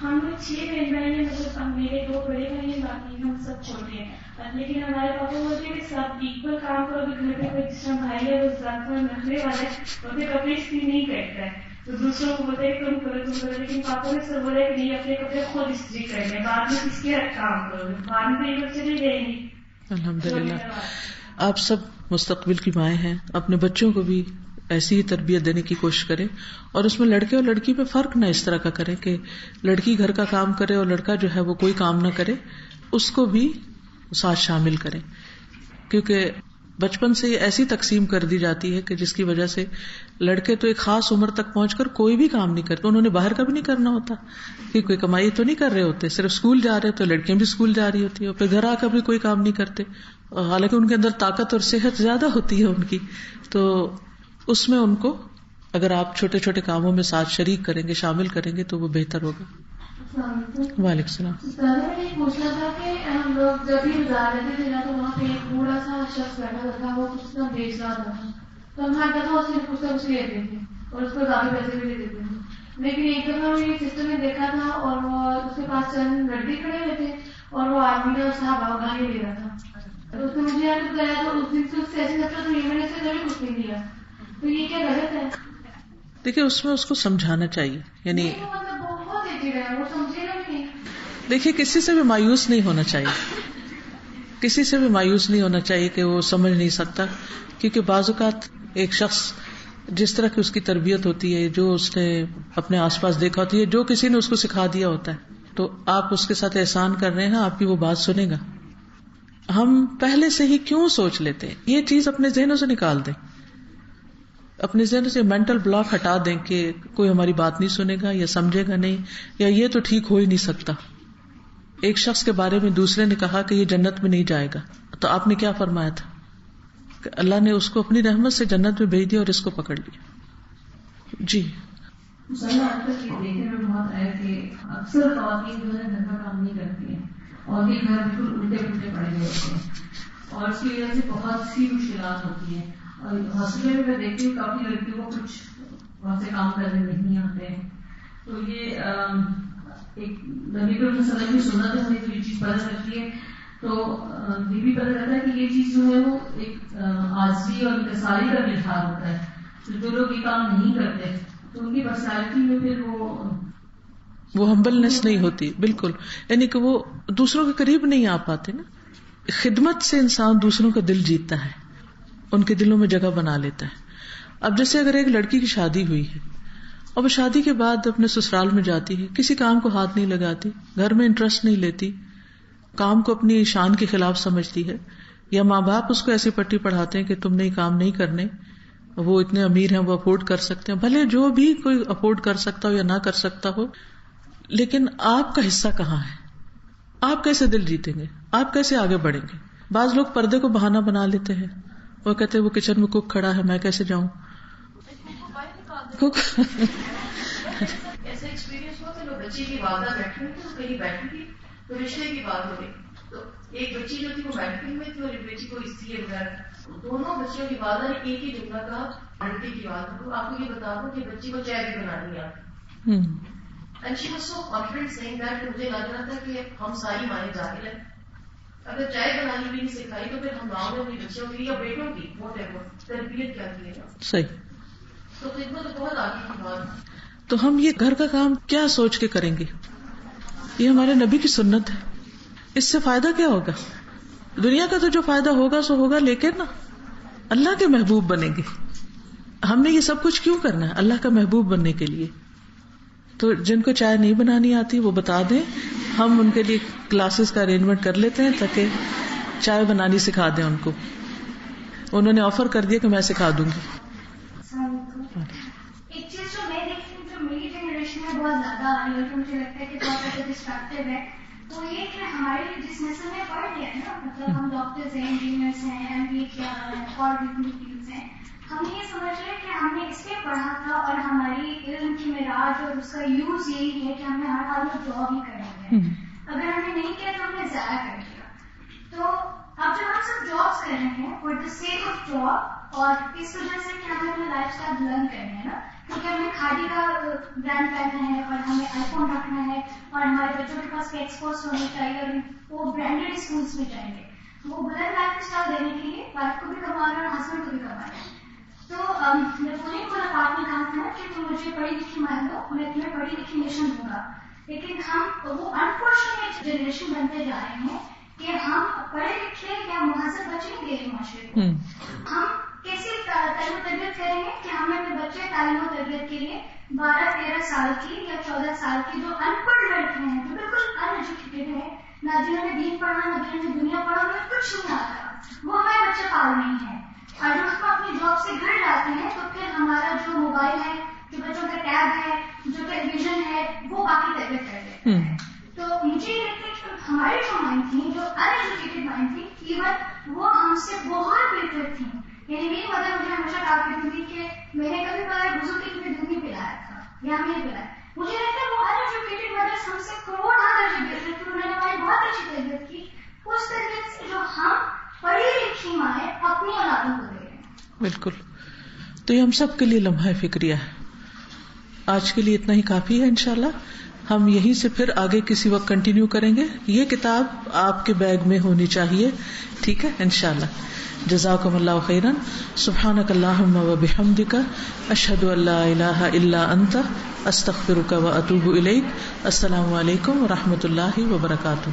S4: ہم 6 بہن بھائی ہیں، مطلب میرے 2 بڑے بھائی ہیں، باقی ہم سب چھوٹے ہیں. لیکن ہمارے پاپا بولتے ہیں کہ سب ایکول کام کرو. گھر پہ کوئی جس طرح بھائی ہے وہ رات میں نخرے والا ہے، وہ کپڑے استری نہیں کرتا ہے، تو دوسروں کو بولتے ہیں تم کرو. لیکن پاپا نے سب بولا کہ نہیں، اپنے کپڑے خود استری کرنے، بعد میں کس کے کام کرو، بعد میں تو یہ بچے نہیں رہیں گے.
S1: الحمدللہ آپ سب مستقبل کی مائیں ہیں، اپنے بچوں کو بھی ایسی ہی تربیت دینے کی کوشش کریں. اور اس میں لڑکے اور لڑکی پہ فرق نہ اس طرح کا کریں کہ لڑکی گھر کا کام کرے اور لڑکا جو ہے وہ کوئی کام نہ کرے، اس کو بھی ساتھ شامل کریں. کیونکہ بچپن سے ایسی تقسیم کر دی جاتی ہے کہ جس کی وجہ سے لڑکے تو ایک خاص عمر تک پہنچ کر کوئی بھی کام نہیں کرتے. انہوں نے باہر کا بھی نہیں کرنا ہوتا کہ کوئی کمائی تو نہیں کر رہے ہوتے، صرف اسکول جا رہے، تو لڑکیاں بھی اسکول جا رہی ہوتی ہیں، اور پھر گھر آ کر بھی کوئی کام نہیں کرتے. حالانکہ ان کے اندر طاقت اور صحت زیادہ ہوتی ہے ان کی. تو اس میں ان کو اگر آپ چھوٹے چھوٹے کاموں میں ساتھ شریک کریں گے، شامل کریں گے تو وہ بہتر ہوگا. وعلیکم السلام.
S2: میں یہ پوچھنا تھا کہ ہم لوگ جب بھی گزار رہے تھے تو وہاں پہ ایک بوڑھا سا شخص بیٹھا تھا، وہ کچھ نہ بیچ رہا تھا، تو ہم ہر دفعہ اس سے کچھ نہ کچھ لیتے تھے اور اس کو زیادہ پیسے بھی دے دیتے تھے. لیکن ایک دفعہ میں یہ سسٹم میں دیکھا تھا اور وہ اس کے پاس چند لڑکے کھڑے ہوئے تھے اور وہ آدمی نے صاحب گانے لے رہا تھا. تو اس نے مجھے یاد بتایا، تو اس دن سے اس سے ایسے لگتا تو یہ میں نے اس سے کبھی کچھ نہیں دیا. تو یہ کیا غلط ہے؟
S1: دیکھیے اس میں اس کو سمجھانا چاہیے. یعنی
S2: مطلب بہت ایجڈ ہے، وہ سمجھے گا بھی نہیں.
S1: دیکھیے کسی سے بھی مایوس نہیں ہونا چاہیے، کسی سے بھی مایوس نہیں ہونا چاہیے کہ وہ سمجھ نہیں سکتا. کیونکہ بعض اوقات ایک شخص جس طرح کی اس کی تربیت ہوتی ہے، جو اس نے اپنے آس پاس دیکھا ہوتی ہے، جو کسی نے اس کو سکھا دیا ہوتا ہے، تو آپ اس کے ساتھ احسان کر رہے ہیں، آپ کی وہ بات سنے گا. ہم پہلے سے ہی کیوں سوچ لیتے ہیں؟ یہ چیز اپنے ذہنوں سے نکال دیں، اپنے ذہنوں سے مینٹل بلاک ہٹا دیں کہ کوئی ہماری بات نہیں سنے گا یا سمجھے گا نہیں، یا یہ تو ٹھیک ہو ہی نہیں سکتا. ایک شخص کے بارے میں دوسرے نے کہا کہ یہ جنت میں نہیں جائے گا، تو آپ نے کیا فرمایا تھا کہ اللہ نے اس کو اپنی رحمت سے جنت میں بھیج دیا اور اس کو پکڑ لیا. جی
S5: مسئلہ آج کل یہ دیکھنے میں بہت ہے کہ اکثر خواتین جو ہے گھر کا کام نہیں کرتی ہیں اور یہ گھر بالکل الٹے پلٹے پڑے ہوئے ہوتے ہیں اور اس کی وجہ سے بہت سی مشکلات ہوتی ہیں. اور ہاسپٹل میں دیکھتی ہوں کافی لڑکیوں کو کچھ وہاں سے کام کرنے نہیں آتے ہیں. تو یہ ایک نبی صلی اللہ علیہ وسلم کی سنت ہے، ہمیں تو یہ چیز پتہ چلتی ہے. تو یہ بھی پتہ چلتا ہے کہ یہ چیز جو ہے وہ ایک عاجزی اور انکساری کا اظہار ہوتا ہے. تو جو لوگ یہ کام نہیں کرتے تو ان کی پرسنالٹی میں پھر وہ
S1: ہمبلنس نہیں ہوتی. بالکل، یعنی کہ وہ دوسروں کے قریب نہیں آ پاتے نا. خدمت سے انسان دوسروں کا دل جیتتا ہے، ان کے دلوں میں جگہ بنا لیتا ہے. اب جیسے اگر ایک لڑکی کی شادی ہوئی ہے اور وہ شادی کے بعد اپنے سسرال میں جاتی ہے، کسی کام کو ہاتھ نہیں لگاتی، گھر میں انٹرسٹ نہیں لیتی، کام کو اپنی شان کے خلاف سمجھتی ہے، یا ماں باپ اس کو ایسی پٹی پڑھاتے ہیں کہ تم نے یہ کام نہیں کرنے، وہ اتنے امیر ہیں، وہ افورڈ کر سکتے ہیں، بھلے جو بھی کوئی افورڈ کر سکتا ہو یا نہ کر سکتا ہو، لیکن آپ کا حصہ کہاں ہے؟ آپ کیسے دل جیتیں گے؟ آپ کیسے آگے بڑھیں گے؟ بعض لوگ پردے کو بہانہ بنا لیتے ہیں، وہ کہتے ہیں وہ کچن میں کوک کھڑا ہے، میں کیسے جاؤں؟
S6: ایسا ایکسپیرینس ہوا کہ لوگ بچی کی والدہ بیٹھی ہوئی تھی، وہ کہیں بیٹھی تھی تو رشتے کی بات ہو گئی، تو ایک بچی جو تھی وہ بیٹھی ہوئی تھی اور ایک بچی کو استری وغیرہ، دونوں بچیوں کی والدہ نے ایک ہی جملہ کہا آنٹی کی والدہ کو، آپ کو یہ بتا دوں کہ بچی کو چائے بھی بنانی آتی. And she was so confident seeing that, مجھے لگ رہا تھا کہ ہم ساری مائیں جاہل ہیں، اگر چائے بنانی بھی نہیں سکھائی تو پھر ہم گاؤں میں اپنی بچیوں کی یا بیٹوں کی واٹ ایور تربیت کیا کیے گا.
S1: صحیح.
S6: تو خدمت بہت آگے کی بات.
S1: تو ہم یہ گھر کا کام کیا سوچ کے کریں گے؟ یہ ہمارے نبی کی سنت ہے. اس سے فائدہ کیا ہوگا؟ دنیا کا تو جو فائدہ ہوگا سو ہوگا، لیکن نا اللہ کے محبوب بنیں گے. ہم نے یہ سب کچھ کیوں کرنا ہے؟ اللہ کا محبوب بننے کے لیے. تو جن کو چائے نہیں بنانی آتی وہ بتا دیں، ہم ان کے لیے کلاسز کا ارینجمنٹ کر لیتے ہیں تاکہ چائے بنانی سکھا دیں ان کو. انہوں نے آفر کر دیا کہ میں سکھا دوں گی.
S7: ایک چیز جو میں دیکھتی ہوں جو میری جنریشن میں بہت زیادہ آ رہی ہے، جو مجھے لگتا ہے کہ بہت زیادہ ڈسٹریکٹیو ہے، وہ یہ کہ ہمارے جس نسل میں پڑھ لیا ہے نا، مطلب ہم ڈاکٹرز ہیں، انجینئرس ہیں، ایم بی اے کیا ہے اور بھی فیلڈز ہیں، ہم یہ سمجھ رہے کہ ہم نے اس لیے پڑھا تھا اور ہماری علم کی معراج اور اس کا یوز یہی ہے کہ ہمیں ہر حال میں جاب ہی کرنا ہے. اگر ہم نے نہیں کیا تو ہم نے ضائع کر دیا. تو اب جب ہم سب جابس کر رہے ہیں for the sake of job, اور اس وجہ سے کہ ہمیں اپنا لائف اسٹائل لرن کرنا ہے نا، کیونکہ ہمیں کھادی کا برانڈ پہننا ہے اور ہمیں آئی فون رکھنا ہے اور ہمارے بچوں کے پاس ایکسپورٹس ہونے چاہیے اور وہ برانڈیڈ اسکولس میں جائیں گے. وہ بلند لائف اسٹائل دینے کے لیے وائف کو بھی کما رہے ہیں اور ہسبینڈ کو بھی کما رہے ہیں. تو نپولین بوناپارٹ نے کہا تھا کہ تم مجھے پڑھی لکھی مان لو، میں تمہیں پڑھی لکھی نیشن دوں گا. لیکن ہم وہ انفارچونیٹ جنریشن بنتے جا رہے ہیں کہ ہم پڑھے لکھے یا مہذب بچے نہیں دے رہے معاشرے کو. ہم کیسی تعلیم و تربیت کریں گے کہ ہمیں اپنے بچے تعلیم و تربیت کے لیے 12-13 سال کی یا 14 سال کی جو ان پڑھ لڑکے ہیں، جو بالکل ان ایجوکیٹڈ ہیں، نہ جنہوں نے دین پڑھا نہ جنہوں نے دنیا پڑھا، انہیں کچھ نہیں آتا، وہ ہمارے بچے پال نہیں ہیں. اور جب ہم اپنی جاب سے گھر جاتے ہیں تو پھر ہمارا جو موبائل ہے، جو بچوں کا ٹیب ہے، جو ٹیلی ویژن ہے، وہ باقی تربیت کر دیتے ہیں. تو مجھے یہ لگتا ہے کہ ہماری جو مائنڈ تھی، جو ان ایجوکیٹڈ مائنڈ تھی، ایون وہ ہم سے بہت بہتر تھی. یعنی میری مدر مجھے ہمیشہ کہا کرتی تھی کہ میں نے کبھی پتا بزرگ کے لیے دودھ نہیں پلایا تھا یا ہم نہیں پلایا. مجھے لگتا ہے وہ ان ایجوکیٹڈ مدرس ہم سے کروڑ درجے بہتر تھی، انہوں نے ہماری بہت اچھی تربیت کی، اس تربیت سے جو ہم پڑھی لکھی مائیں اپنی اولادوں کو دے رہے ہیں.
S1: بالکل. تو یہ ہم سب کے لیے لمحہ فکریہ ہے. آج کے لیے اتنا ہی کافی ہے. انشاءاللہ ہم یہیں سے پھر آگے کسی وقت کنٹینیو کریں گے. یہ کتاب آپ کے بیگ میں ہونی چاہیے. ٹھیک ہے انشاءاللہ. جزاکم اللہ خیرا. سبحانک اللہم و بحمدک، اشہد ان لا الہ الا انت، استغفرک و اتوب الیک. السلام علیکم و رحمۃ اللہ وبرکاتہ.